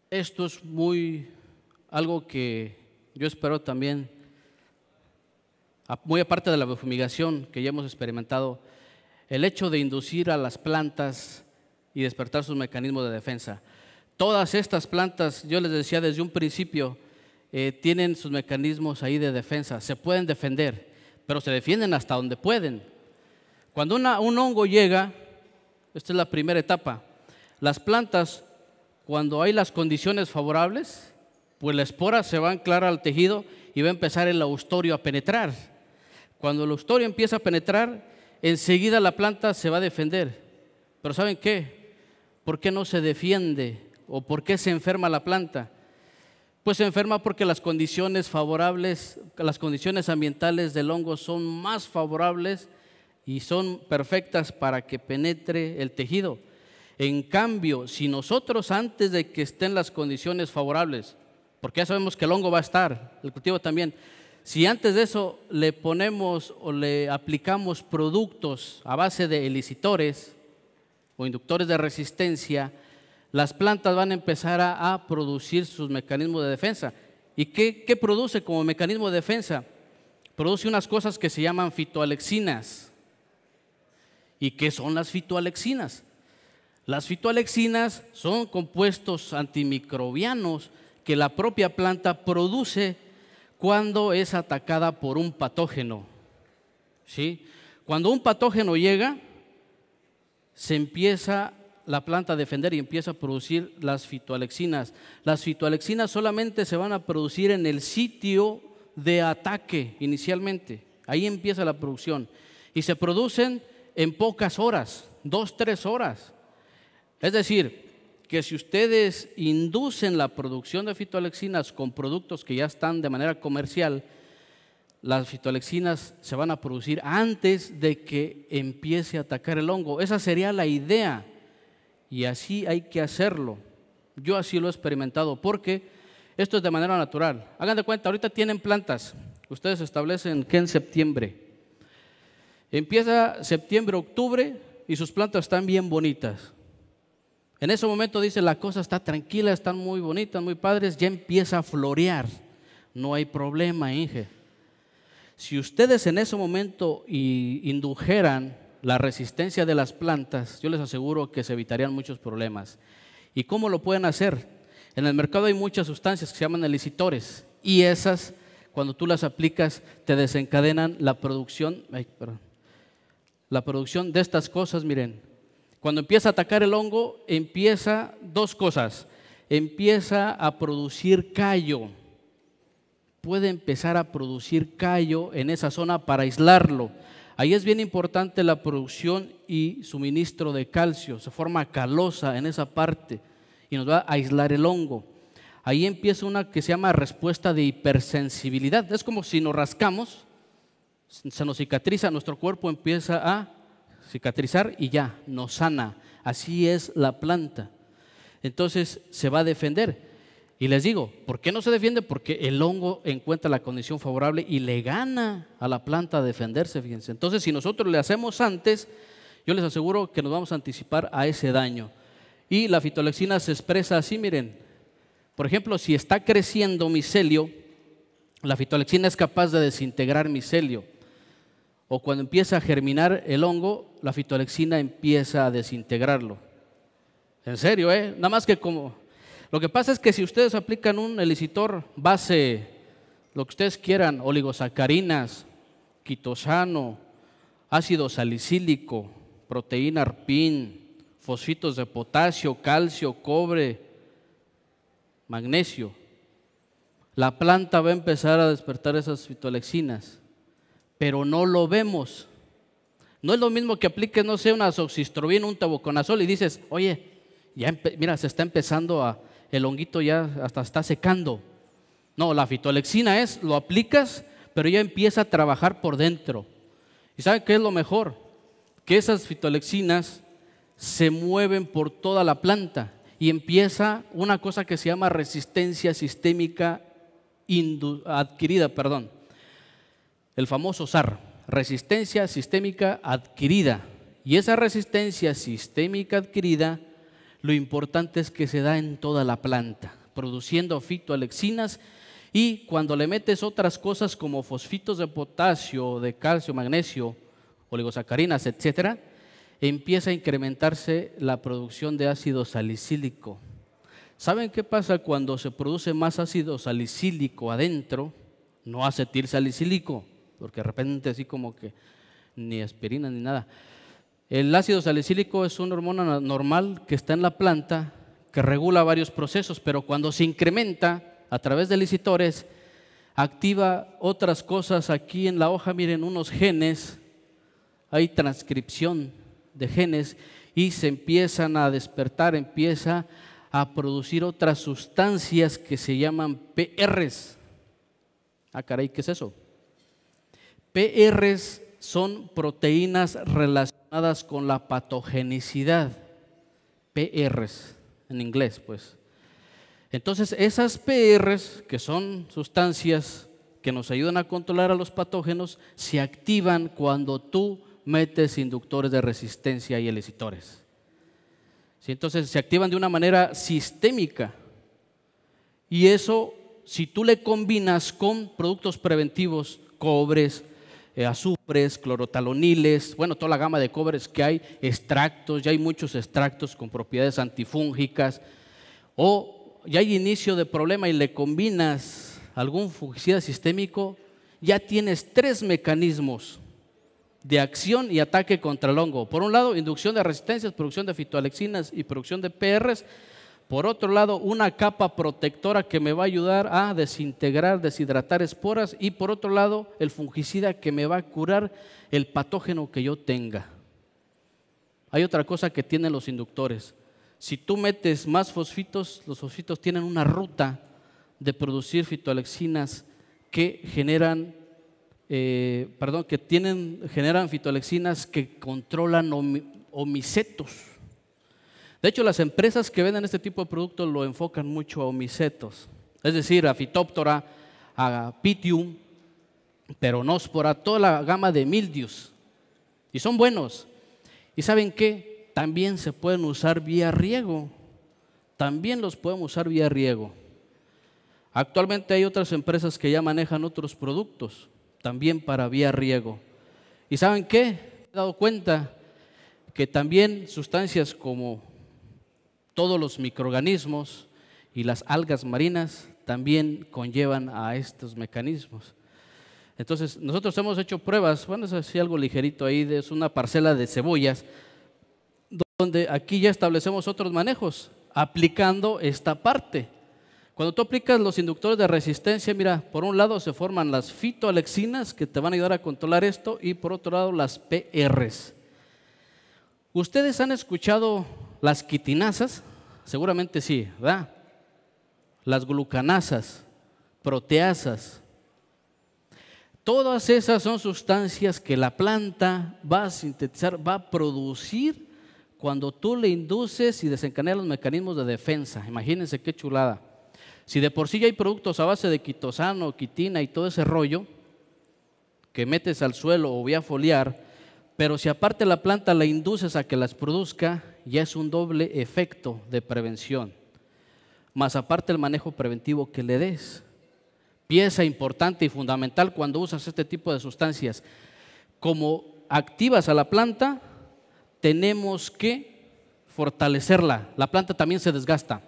Esto es algo que yo espero también, muy aparte de la biofumigación que ya hemos experimentado, el hecho de inducir a las plantas y despertar sus mecanismos de defensa. Todas estas plantas, yo les decía desde un principio, tienen sus mecanismos ahí de defensa, se pueden defender, pero se defienden hasta donde pueden. Cuando un hongo llega, esta es la primera etapa, las plantas, cuando hay las condiciones favorables, pues la espora se va a anclar al tejido y va a empezar el eustorio a penetrar. Cuando el eustorio empieza a penetrar, enseguida la planta se va a defender. Pero ¿saben qué? ¿Por qué no se defiende? ¿O por qué se enferma la planta? Pues se enferma porque las condiciones favorables, las condiciones ambientales del hongo son más favorables y son perfectas para que penetre el tejido. En cambio, si nosotros antes de que estén las condiciones favorables, porque ya sabemos que el hongo va a estar, el cultivo también, si antes de eso le ponemos o le aplicamos productos a base de elicitores o inductores de resistencia, las plantas van a empezar a producir sus mecanismos de defensa. ¿Y qué produce como mecanismo de defensa? Produce unas cosas que se llaman fitoalexinas. ¿Y qué son las fitoalexinas? Las fitoalexinas son compuestos antimicrobianos que la propia planta produce cuando es atacada por un patógeno, ¿sí? Cuando un patógeno llega, se empieza la planta a defender y empieza a producir las fitoalexinas. Las fitoalexinas solamente se van a producir en el sitio de ataque inicialmente, ahí empieza la producción y se producen en pocas horas, 2-3 horas. Es decir, que si ustedes inducen la producción de fitoalexinas con productos que ya están de manera comercial, las fitoalexinas se van a producir antes de que empiece a atacar el hongo. Esa sería la idea y así hay que hacerlo. Yo así lo he experimentado porque esto es de manera natural. Hagan de cuenta, ahorita tienen plantas, ustedes establecen que en septiembre. Empieza septiembre, octubre y sus plantas están bien bonitas. En ese momento dice la cosa está tranquila, están muy bonitas, muy padres, ya empieza a florear, no hay problema, Inge. Si ustedes en ese momento indujeran la resistencia de las plantas, yo les aseguro que se evitarían muchos problemas. ¿Y cómo lo pueden hacer? En el mercado hay muchas sustancias que se llaman elicitores y esas, cuando tú las aplicas, te desencadenan la producción de estas cosas, miren. Cuando empieza a atacar el hongo, empieza dos cosas. Empieza a producir callo. Puede empezar a producir callo en esa zona para aislarlo. Ahí es bien importante la producción y suministro de calcio. Se forma calosa en esa parte y nos va a aislar el hongo. Ahí empieza una que se llama respuesta de hipersensibilidad. Es como si nos rascamos, se nos cicatriza, nuestro cuerpo empieza a cicatrizar y ya, nos sana. Así es la planta. Entonces se va a defender. Y les digo, ¿por qué no se defiende? Porque el hongo encuentra la condición favorable y le gana a la planta a defenderse, fíjense. Entonces, si nosotros le hacemos antes, yo les aseguro que nos vamos a anticipar a ese daño. Y la fitolexina se expresa así, miren. Por ejemplo, si está creciendo micelio, la fitolexina es capaz de desintegrar micelio. O cuando empieza a germinar el hongo, la fitolexina empieza a desintegrarlo. En serio, nada más que como... Lo que pasa es que si ustedes aplican un elicitor base, lo que ustedes quieran, oligosacarinas, quitosano, ácido salicílico, proteína arpín, fosfitos de potasio, calcio, cobre, magnesio, la planta va a empezar a despertar esas fitolexinas, pero no lo vemos. No es lo mismo que apliques, no sé, una azoxystrobina, un tabuconazol y dices, oye, mira, se está empezando el honguito ya hasta está secando. No, la fitolexina lo aplicas, pero ya empieza a trabajar por dentro. ¿Y saben qué es lo mejor? Que esas fitolexinas se mueven por toda la planta y empieza una cosa que se llama resistencia sistémica adquirida, el famoso SAR, resistencia sistémica adquirida. Y esa resistencia sistémica adquirida, lo importante es que se da en toda la planta, produciendo fitolexinas, y cuando le metes otras cosas como fosfitos de potasio, de calcio, magnesio, oligosacarinas, etcétera, empieza a incrementarse la producción de ácido salicílico. ¿Saben qué pasa cuando se produce más ácido salicílico adentro? No acetilsalicílico, porque de repente así como que ni aspirina ni nada. El ácido salicílico es una hormona normal que está en la planta, que regula varios procesos, pero cuando se incrementa a través de elicitores, activa otras cosas aquí en la hoja. Miren, unos genes, hay transcripción de genes y se empiezan a despertar, empieza a producir otras sustancias que se llaman PRs. Ah, caray, ¿qué es eso? PRs son proteínas relacionadas con la patogenicidad. PRs, en inglés, pues. Entonces, esas PRs, que son sustancias que nos ayudan a controlar a los patógenos, se activan cuando tú metes inductores de resistencia y elicitores. ¿Sí? Entonces, se activan de una manera sistémica. Y eso, si tú le combinas con productos preventivos, cobres, azufres, clorotaloniles, bueno, toda la gama de cobres que hay, extractos, ya hay muchos extractos con propiedades antifúngicas, o ya hay inicio de problema y le combinas algún fungicida sistémico, ya tienes 3 mecanismos de acción y ataque contra el hongo. Por un lado, inducción de resistencias, producción de fitoalexinas y producción de PRs. Por otro lado, una capa protectora que me va a ayudar a desintegrar, deshidratar esporas. Y por otro lado, el fungicida que me va a curar el patógeno que yo tenga. Hay otra cosa que tienen los inductores. Si tú metes más fosfitos, los fosfitos tienen una ruta de producir fitoalexinas que generan fitoalexinas que controlan omicetos. De hecho, las empresas que venden este tipo de productos lo enfocan mucho a omicetos, es decir, a Phytophthora, a Pythium, Peronospora, toda la gama de mildios, y son buenos. ¿Y saben qué? También se pueden usar vía riego, también los podemos usar vía riego. Actualmente hay otras empresas que ya manejan otros productos, también para vía riego. ¿Y saben qué? Me he dado cuenta que también sustancias como todos los microorganismos y las algas marinas también conllevan a estos mecanismos. Entonces, nosotros hemos hecho pruebas, bueno, es así algo ligerito ahí, es una parcela de cebollas, donde aquí ya establecemos otros manejos, aplicando esta parte. Cuando tú aplicas los inductores de resistencia, mira, por un lado se forman las fitoalexinas que te van a ayudar a controlar esto, y por otro lado las PRs. ¿Ustedes han escuchado las quitinasas? Seguramente sí, ¿verdad? Las glucanasas, proteasas. Todas esas son sustancias que la planta va a sintetizar, va a producir cuando tú le induces y desencadenas los mecanismos de defensa. Imagínense qué chulada. Si de por sí ya hay productos a base de quitosano, quitina y todo ese rollo que metes al suelo o vía foliar, pero si aparte la planta la induces a que las produzca, ya es un doble efecto de prevención. Más aparte el manejo preventivo que le des. Pieza importante y fundamental cuando usas este tipo de sustancias. Como activas a la planta, tenemos que fortalecerla. La planta también se desgasta.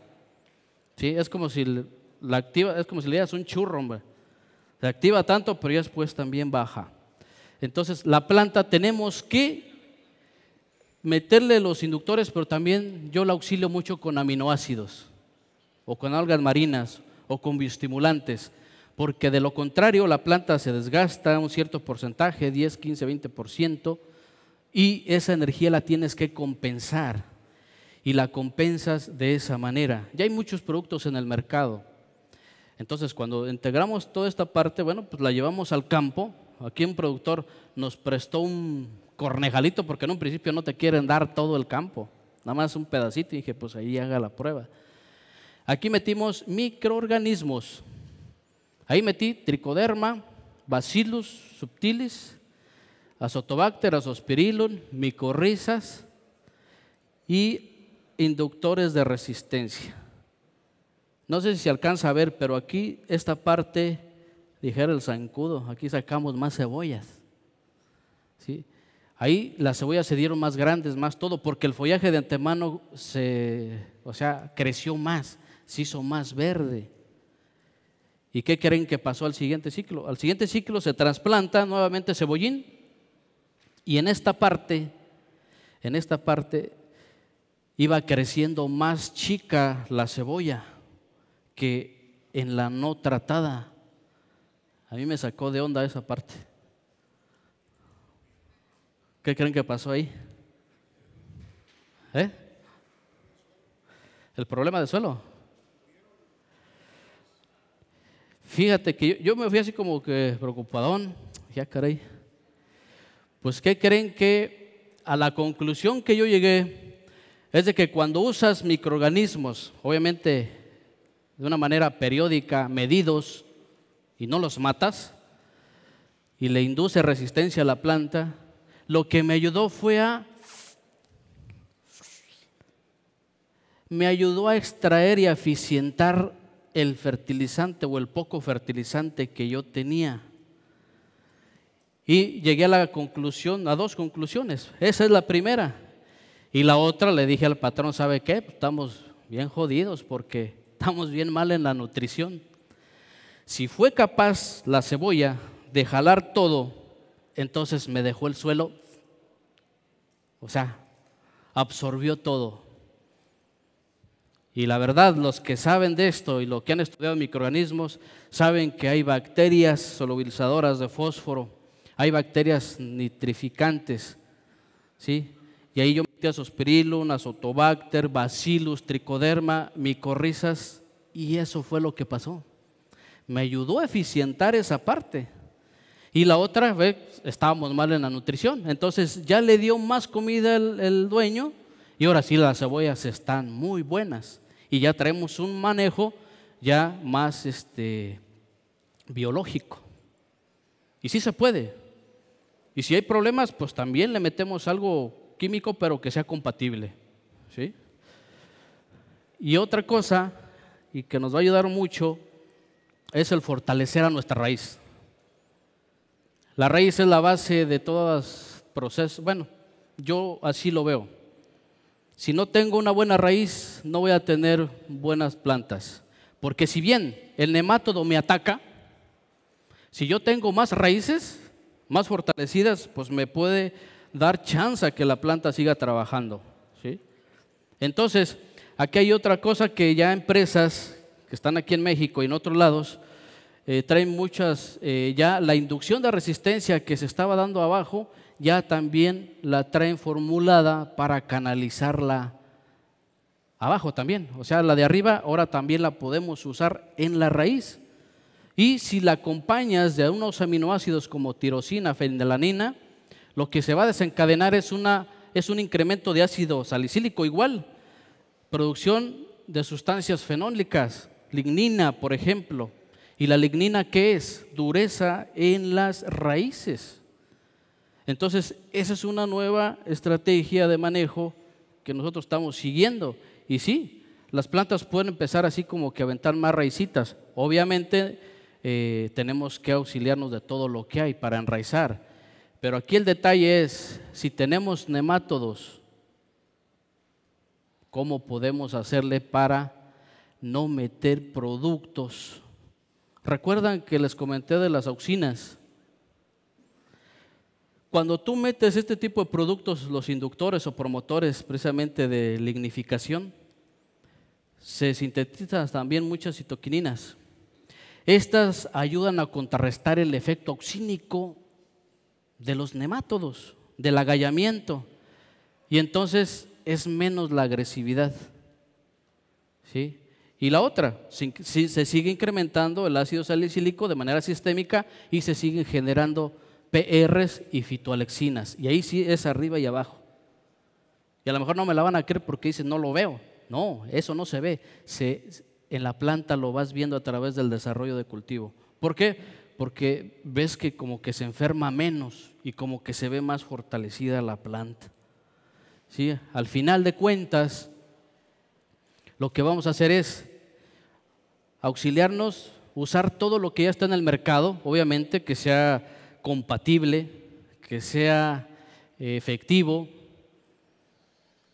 ¿Sí? Es como si le dieras un churro, hombre. Se activa tanto, pero ya después también baja. Entonces, la planta tenemos que meterle los inductores, pero también yo la auxilio mucho con aminoácidos, o con algas marinas, o con bioestimulantes, porque de lo contrario la planta se desgasta un cierto porcentaje, 10, 15, 20%, y esa energía la tienes que compensar. Y la compensas de esa manera. Ya hay muchos productos en el mercado. Entonces, cuando integramos toda esta parte, bueno, pues la llevamos al campo. Aquí un productor nos prestó un cornejalito porque en un principio no te quieren dar todo el campo, nada más un pedacito, y dije, pues ahí haga la prueba. Aquí metimos microorganismos. Ahí metí tricoderma, bacillus subtilis, azotobacter, azospirillum, micorrizas y inductores de resistencia. No sé si se alcanza a ver, pero aquí esta parte, dijera el zancudo, aquí sacamos más cebollas. ¿Sí? Ahí las cebollas se dieron más grandes, más todo, porque el follaje de antemano creció más, se hizo más verde. ¿Y qué creen que pasó al siguiente ciclo? Al siguiente ciclo se trasplanta nuevamente cebollín, y en esta parte iba creciendo más chica la cebolla que en la no tratada. A mí me sacó de onda esa parte. ¿Qué creen que pasó ahí? El problema del suelo. Fíjate que yo me fui así como que preocupadón. Ya caray. Pues ¿qué creen? Que a la conclusión que yo llegué es de que cuando usas microorganismos, obviamente de una manera periódica, medidos, y no los matas, y le induce resistencia a la planta, lo que me ayudó me ayudó a extraer y a eficientar el fertilizante o el poco fertilizante que yo tenía. Y llegué a la conclusión, a dos conclusiones. Esa es la primera. Y la otra, le dije al patrón, ¿sabe qué? Pues estamos bien jodidos porque estamos bien mal en la nutrición. Si fue capaz la cebolla de jalar todo, entonces me dejó el suelo, absorbió todo. Y la verdad, los que saben de esto y los que han estudiado microorganismos, saben que hay bacterias solubilizadoras de fósforo, hay bacterias nitrificantes, ¿sí? Y ahí yo metí azospirillum, azotobacter, bacillus, tricoderma, micorrizas, y eso fue lo que pasó. Me ayudó a eficientar esa parte. Y la otra vez estábamos mal en la nutrición, entonces ya le dio más comida el dueño, y ahora sí las cebollas están muy buenas. Y ya traemos un manejo ya más biológico. Y sí se puede. Y si hay problemas, pues también le metemos algo químico, pero que sea compatible, ¿sí? Y otra cosa, y que nos va a ayudar mucho, es el fortalecer a nuestra raíz. La raíz es la base de todos los procesos. Bueno, yo así lo veo. Si no tengo una buena raíz, no voy a tener buenas plantas. Porque si bien el nemátodo me ataca, si yo tengo más raíces, más fortalecidas, pues me puede dar chance a que la planta siga trabajando, ¿sí? Entonces, aquí hay otra cosa que ya empresas que están aquí en México y en otros lados traen muchas, ya la inducción de resistencia que se estaba dando abajo, ya también la traen formulada para canalizarla abajo también. O sea, la de arriba ahora también la podemos usar en la raíz. Y si la acompañas de unos aminoácidos como tirosina, fenilalanina, lo que se va a desencadenar es un incremento de ácido salicílico igual, producción de sustancias fenólicas, lignina, por ejemplo. ¿Y la lignina qué es? Dureza en las raíces. Entonces, esa es una nueva estrategia de manejo que nosotros estamos siguiendo. Y sí, las plantas pueden empezar así como que a aventar más raicitas. Obviamente, tenemos que auxiliarnos de todo lo que hay para enraizar. Pero aquí el detalle es, si tenemos nemátodos, ¿cómo podemos hacerle para no meter productos? ¿Recuerdan que les comenté de las auxinas? Cuando tú metes este tipo de productos, los inductores o promotores precisamente de lignificación, se sintetizan también muchas citoquininas. Estas ayudan a contrarrestar el efecto auxínico de los nemátodos, del agallamiento, y entonces es menos la agresividad, ¿sí? Y la otra, se sigue incrementando el ácido salicílico de manera sistémica y se siguen generando PRs y fitoalexinas, y ahí sí es arriba y abajo. Y a lo mejor no me la van a creer porque dicen no lo veo. No, eso no se ve. En la planta lo vas viendo a través del desarrollo de cultivo. ¿Por qué? Porque ves que como que se enferma menos y como que se ve más fortalecida la planta. ¿Sí? Al final de cuentas, lo que vamos a hacer es auxiliarnos, usar todo lo que ya está en el mercado, obviamente que sea compatible, que sea efectivo,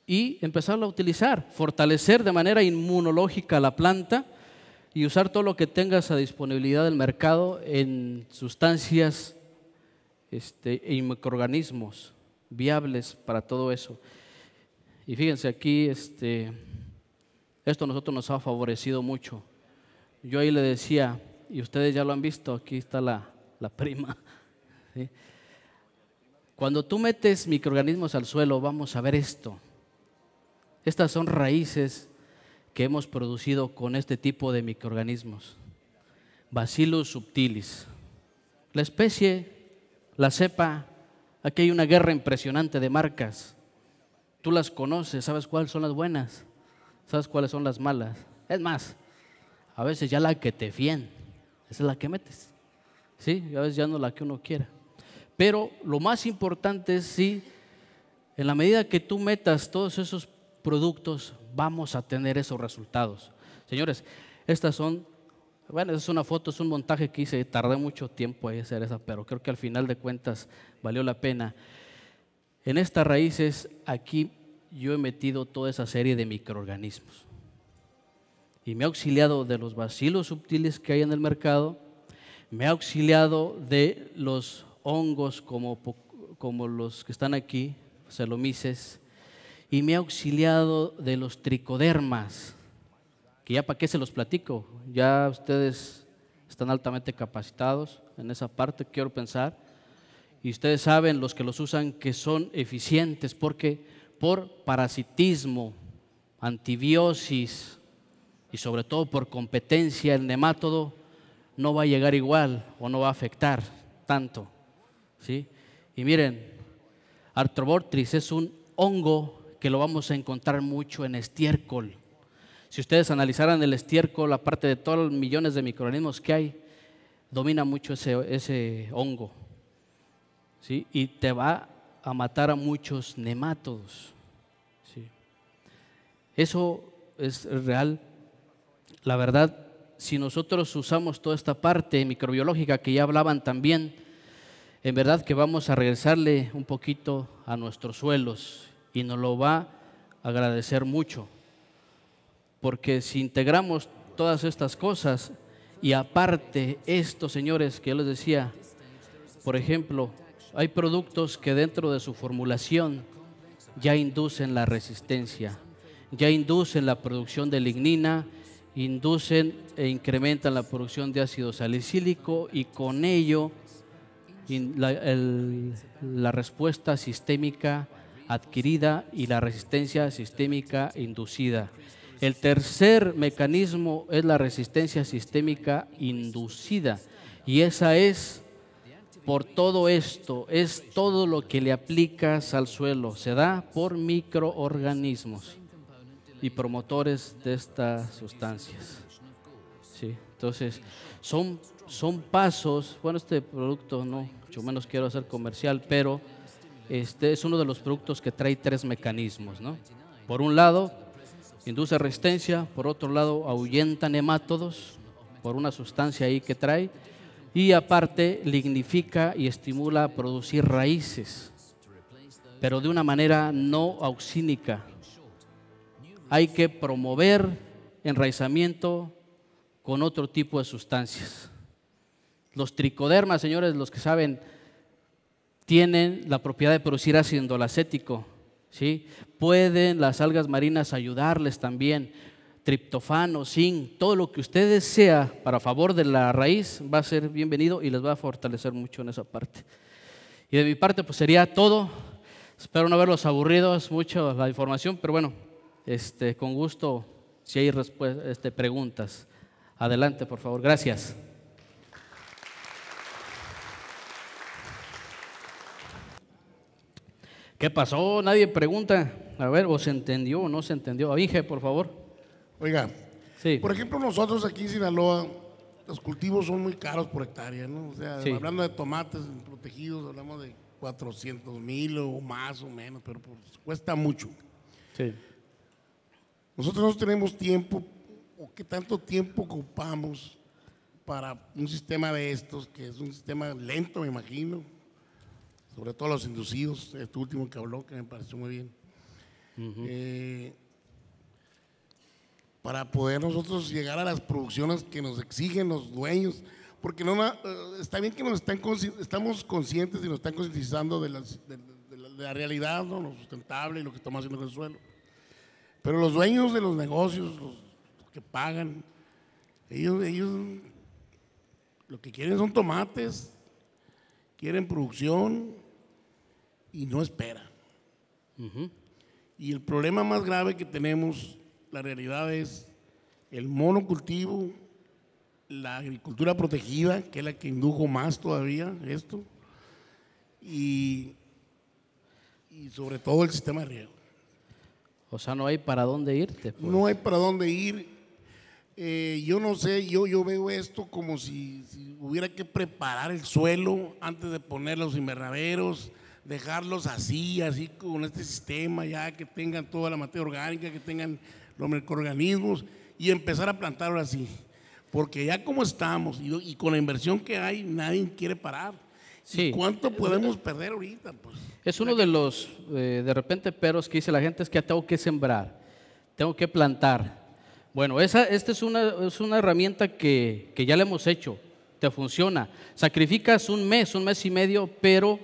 y empezarlo a utilizar, fortalecer de manera inmunológica la planta y usar todo lo que tengas a disponibilidad del mercado en sustancias y microorganismos viables para todo eso. Y fíjense aquí, esto a nosotros nos ha favorecido mucho. Yo ahí le decía, y ustedes ya lo han visto, aquí está la prima, ¿sí? Cuando tú metes microorganismos al suelo, vamos a ver esto. Estas son raíces que hemos producido con este tipo de microorganismos. Bacillus subtilis. La especie, la cepa, aquí hay una guerra impresionante de marcas. Tú las conoces, sabes cuáles son las buenas, sabes cuáles son las malas. Es más, a veces ya la que te fíen, esa es la que metes. ¿Sí? Y a veces ya no la que uno quiera. Pero lo más importante es si en la medida que tú metas todos esos productos, vamos a tener esos resultados. Señores, estas son, bueno, es una foto, es un montaje que hice, tardé mucho tiempo en hacer esa, pero creo que al final de cuentas valió la pena. En estas raíces, aquí yo he metido toda esa serie de microorganismos y me he auxiliado de los bacilos subtiles que hay en el mercado, me he auxiliado de los hongos como los que están aquí, Saccharomyces, y me he auxiliado de los tricodermas, que ya para qué se los platico, ya ustedes están altamente capacitados en esa parte, quiero pensar, y ustedes saben, los que los usan, que son eficientes, porque por parasitismo, antibiosis y sobre todo por competencia, el nemátodo no va a llegar igual o no va a afectar tanto, ¿sí? Y miren, Arthroborchis es un hongo que lo vamos a encontrar mucho en estiércol. Si ustedes analizaran el estiércol, aparte de todos los millones de microorganismos que hay, domina mucho ese hongo, ¿sí? Y te va a matar a muchos nemátodos, ¿sí? Eso es real. La verdad, si nosotros usamos toda esta parte microbiológica que ya hablaban también, en verdad que vamos a regresarle un poquito a nuestros suelos y nos lo va a agradecer mucho, porque si integramos todas estas cosas y aparte esto, señores, que yo les decía, por ejemplo, hay productos que dentro de su formulación ya inducen la resistencia, ya inducen la producción de lignina, inducen e incrementan la producción de ácido salicílico y con ello la respuesta sistémica adquirida y la resistencia sistémica inducida. El tercer mecanismo es la resistencia sistémica inducida, y esa es por todo esto, es todo lo que le aplicas al suelo, se da por microorganismos y promotores de estas sustancias. Sí, entonces son pasos. Bueno, este producto no, mucho menos quiero hacer comercial, pero este es uno de los productos que trae 3 mecanismos, ¿no? Por un lado, induce resistencia, por otro lado, ahuyenta nemátodos por una sustancia ahí que trae, y aparte lignifica y estimula a producir raíces, pero de una manera no auxínica. Hay que promover enraizamiento con otro tipo de sustancias. Los tricodermas, señores, los que saben, tienen la propiedad de producir ácido indolacético, ¿sí? Pueden las algas marinas ayudarles también, triptofano, zinc, todo lo que usted desea para favor de la raíz va a ser bienvenido y les va a fortalecer mucho en esa parte. Y de mi parte pues sería todo. Espero no haberlos aburrido, es mucho la información, pero bueno, con gusto si hay preguntas. Adelante, por favor. Gracias. ¿Qué pasó? Nadie pregunta. A ver, ¿o se entendió o no se entendió? Avinge, por favor. Oiga, sí. Por ejemplo, nosotros aquí en Sinaloa, los cultivos son muy caros por hectárea, ¿no? O sea, sí, hablando de tomates protegidos, hablamos de 400,000 o más o menos, pero pues, cuesta mucho. Sí. Nosotros no tenemos tiempo, o qué tanto tiempo ocupamos para un sistema de estos, que es un sistema lento, me imagino, sobre todo los inducidos, este último que habló, que me pareció muy bien. Para poder nosotros llegar a las producciones que nos exigen los dueños, porque está bien que estamos conscientes y nos están concientizando de la realidad, ¿no? Lo sustentable y lo que estamos haciendo con el suelo. Pero los dueños de los negocios, los que pagan, ellos lo que quieren son tomates, quieren producción y no esperan. Y el problema más grave que tenemos, la realidad es el monocultivo, la agricultura protegida, que es la que indujo más todavía esto, y sobre todo el sistema de riego. O sea, no hay para dónde irte. Pues. No hay para dónde ir. Yo no sé, yo veo esto como si hubiera que preparar el suelo antes de poner los invernaderos, dejarlos así con este sistema ya, que tengan toda la materia orgánica, que tengan los microorganismos y empezar a plantarlo así, porque ya como estamos y con la inversión que hay, nadie quiere parar. Sí. ¿Cuánto podemos perder ahorita? Pues, es uno de los, de repente, peros que dice la gente, es que tengo que sembrar, tengo que plantar. Bueno, esta es una herramienta que ya la hemos hecho, te funciona. Sacrificas un mes y medio, pero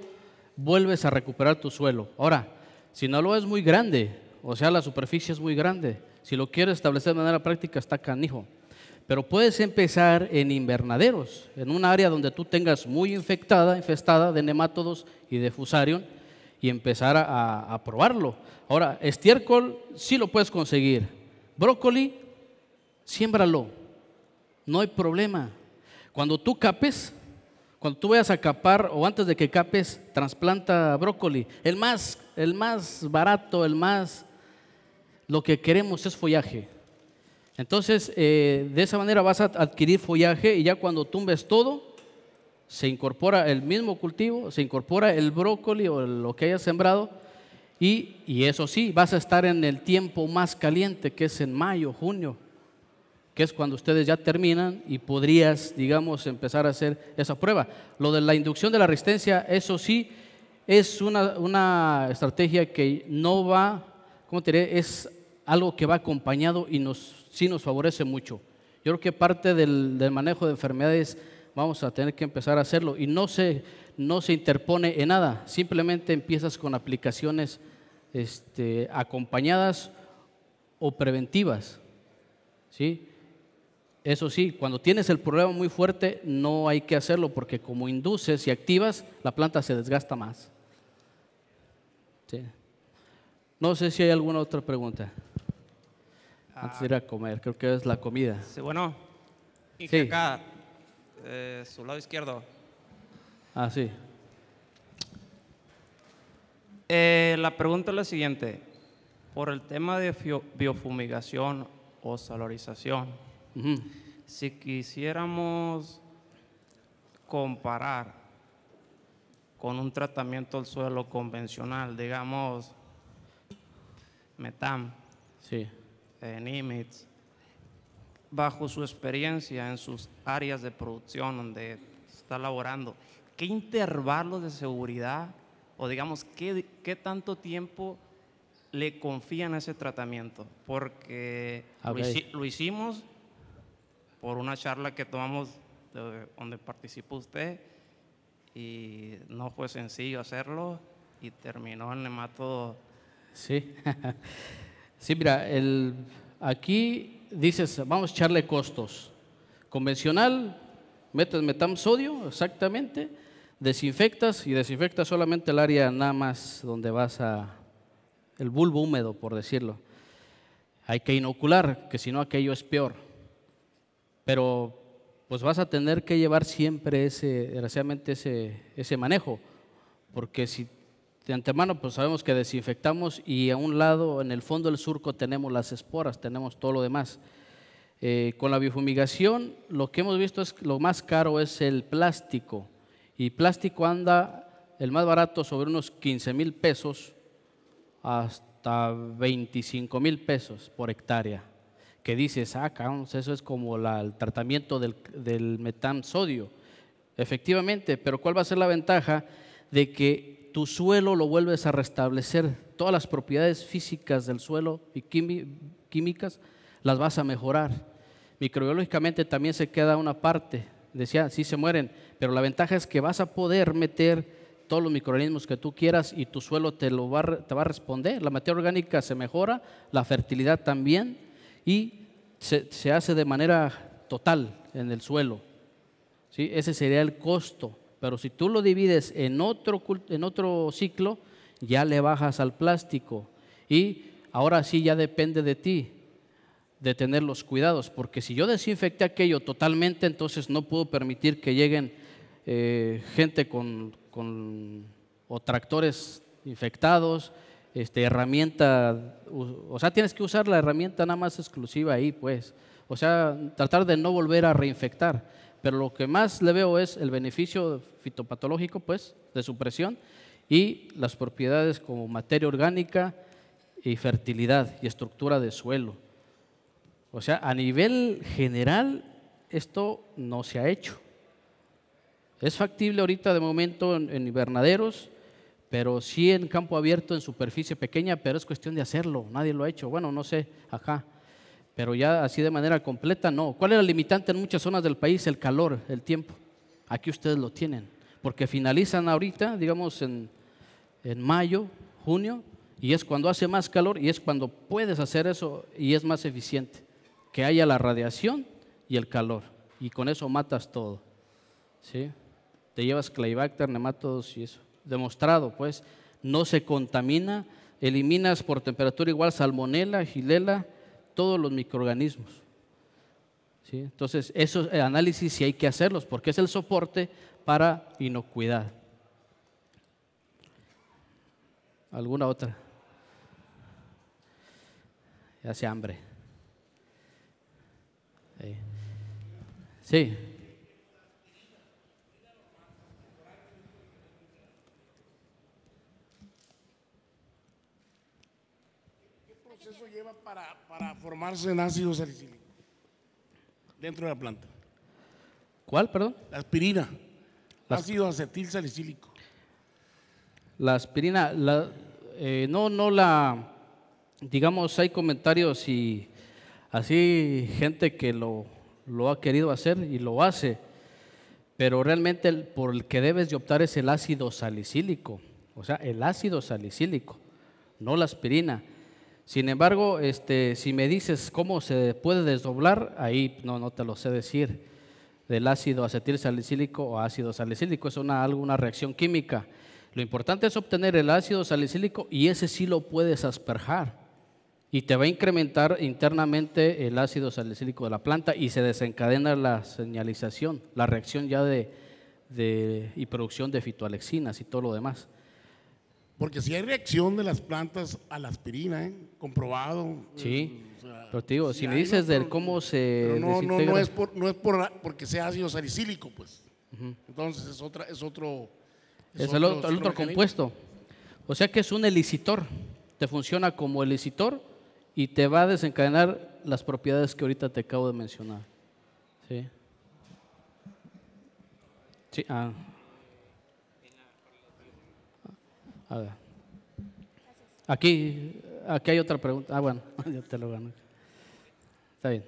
vuelves a recuperar tu suelo. Ahora, Sinaloa es muy grande, o sea, la superficie es muy grande. Si lo quieres establecer de manera práctica, está canijo. Pero puedes empezar en invernaderos, en un área donde tú tengas muy infestada de nemátodos y de fusarium, y empezar a probarlo. Ahora, estiércol sí lo puedes conseguir. Brócoli, siémbralo, no hay problema. Cuando tú capes, cuando tú vayas a capar o antes de que capes, trasplanta brócoli. El más barato, lo que queremos es follaje. Entonces, de esa manera vas a adquirir follaje y ya cuando tumbes todo, se incorpora el mismo cultivo, se incorpora el brócoli o lo que hayas sembrado y eso sí, vas a estar en el tiempo más caliente, que es en mayo, junio, que es cuando ustedes ya terminan y podrías, digamos, empezar a hacer esa prueba. Lo de la inducción de la resistencia, eso sí, es una estrategia que no va, ¿cómo te diré? Es algo que va acompañado y sí nos favorece mucho. Yo creo que parte del manejo de enfermedades vamos a tener que empezar a hacerlo y no se interpone en nada, simplemente empiezas con aplicaciones acompañadas o preventivas, ¿sí? Eso sí, cuando tienes el problema muy fuerte no hay que hacerlo porque como induces y activas, la planta se desgasta más. Sí. No sé si hay alguna otra pregunta. Antes de ir a comer, creo que es la comida. Sí, bueno. Y Sí. acá, su lado izquierdo. Ah, sí. La pregunta es la siguiente. Por el tema de biofumigación o solarización, Ujú. si quisiéramos comparar con un tratamiento del suelo convencional, digamos, Metam, Sí. Nimitz, bajo su experiencia en sus áreas de producción donde está laborando, ¿qué intervalos de seguridad o digamos qué tanto tiempo le confían a ese tratamiento? Porque Ok. lo hicimos por una charla que tomamos donde participó usted y no fue sencillo hacerlo y terminó en nematodo. Sí. Sí, mira, aquí dices, vamos a echarle costos. Convencional, metes metamsodio, exactamente, desinfectas y desinfectas solamente el área nada más donde vas el bulbo húmedo, por decirlo. Hay que inocular, que si no aquello es peor. Pero pues vas a tener que llevar siempre desgraciadamente ese manejo, porque si de antemano pues sabemos que desinfectamos y a un lado, en el fondo del surco, tenemos las esporas, tenemos todo lo demás. Con la biofumigación lo que hemos visto es que lo más caro es el plástico, y plástico anda el más barato sobre unos 15,000 pesos hasta 25,000 pesos por hectárea, que dices, cabrón, eso es como el tratamiento del metamsodio. Efectivamente, pero ¿cuál va a ser la ventaja? De que tu suelo lo vuelves a restablecer, todas las propiedades físicas del suelo y químicas las vas a mejorar. Microbiológicamente también se queda una parte, decía, sí se mueren, pero la ventaja es que vas a poder meter todos los microorganismos que tú quieras y tu suelo te va a responder. La materia orgánica se mejora, la fertilidad también, y se hace de manera total en el suelo. ¿Sí? Ese sería el costo. Pero si tú lo divides en otro ciclo, ya le bajas al plástico. Y ahora sí ya depende de ti de tener los cuidados, porque si yo desinfecté aquello totalmente, entonces no puedo permitir que lleguen gente o tractores infectados, herramienta, o sea, tienes que usar la herramienta nada más exclusiva ahí, pues. O sea, tratar de no volver a reinfectar. Pero lo que más le veo es el beneficio fitopatológico, pues, de supresión y las propiedades como materia orgánica y fertilidad y estructura de suelo. O sea, a nivel general, esto no se ha hecho. Es factible ahorita de momento en invernaderos, pero sí en campo abierto, en superficie pequeña, pero es cuestión de hacerlo. Nadie lo ha hecho. Bueno, no sé, acá. Pero ya así de manera completa, no. ¿Cuál es la limitante en muchas zonas del país? El calor, el tiempo. Aquí ustedes lo tienen, porque finalizan ahorita, digamos en mayo, junio, y es cuando hace más calor y es cuando puedes hacer eso y es más eficiente, que haya la radiación y el calor, y con eso matas todo. ¿Sí? Te llevas Claybachter, nematodos y eso. Demostrado, pues, no se contamina, eliminas por temperatura igual salmonela, gilela, todos los microorganismos. ¿Sí? Entonces, esos análisis sí hay que hacerlos porque es el soporte para inocuidad. ¿Alguna otra? Ya hace hambre. Sí. ¿Qué proceso lleva para formarse en ácido salicílico dentro de la planta? ¿Cuál, perdón? La aspirina, ácido acetil salicílico. La aspirina, digamos, hay comentarios y así gente que lo ha querido hacer y lo hace, pero realmente por el que debes de optar es el ácido salicílico, o sea, el ácido salicílico, no la aspirina. Sin embargo, si me dices cómo se puede desdoblar, ahí no te lo sé decir, del ácido acetil salicílico o ácido salicílico, es alguna reacción química. Lo importante es obtener el ácido salicílico y ese sí lo puedes asperjar. y te va a incrementar internamente el ácido salicílico de la planta y se desencadena la señalización, la reacción ya y producción de fitoalexinas y todo lo demás. Porque si hay reacción de las plantas a la aspirina, comprobado. Sí, o sea, pero te digo, sí si me hay, dices ¿no? de cómo se Pero no desintegra. es porque sea ácido salicílico, pues. Entonces es otro Es el otro mecanismo. compuesto. O sea que es un elicitor. Te funciona como elicitor y te va a desencadenar las propiedades que ahorita te acabo de mencionar. Sí. Sí. A ver. Aquí hay otra pregunta. Bueno, ya te lo gano. Está bien.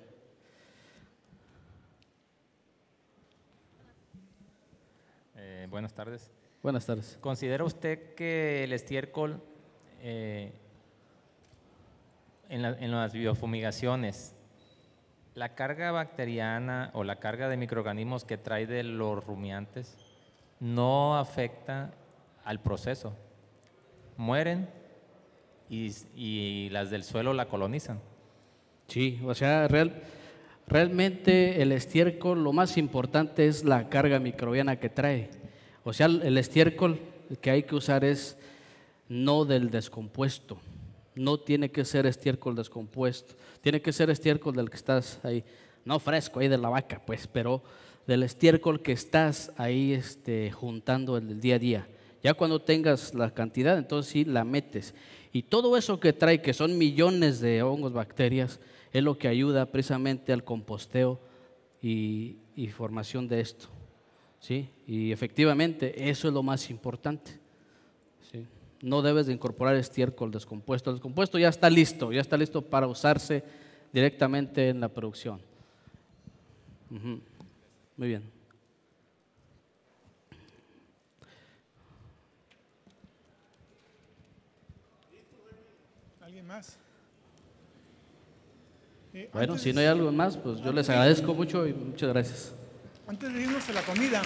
Buenas tardes. Buenas tardes. ¿Considera usted que el estiércol en las biofumigaciones, la carga bacteriana o la carga de microorganismos que trae de los rumiantes no afecta al proceso? Mueren y las del suelo la colonizan. Sí, o sea, realmente el estiércol lo más importante es la carga microbiana que trae. O sea, el estiércol que hay que usar es no del descompuesto. No tiene que ser estiércol descompuesto. Tiene que ser estiércol del que estás ahí, no fresco ahí de la vaca, pues, pero del estiércol que estás ahí juntando el día a día. Ya cuando tengas la cantidad, entonces sí la metes. Y todo eso que trae, que son millones de hongos, bacterias, es lo que ayuda precisamente al composteo y formación de esto. ¿Sí? Y efectivamente, eso es lo más importante. ¿Sí? No debes de incorporar estiércol descompuesto. El descompuesto ya está listo para usarse directamente en la producción. Muy bien. ¿Alguien más? Bueno, si no hay algo más, pues yo les agradezco mucho y muchas gracias. Antes de irnos a la comida,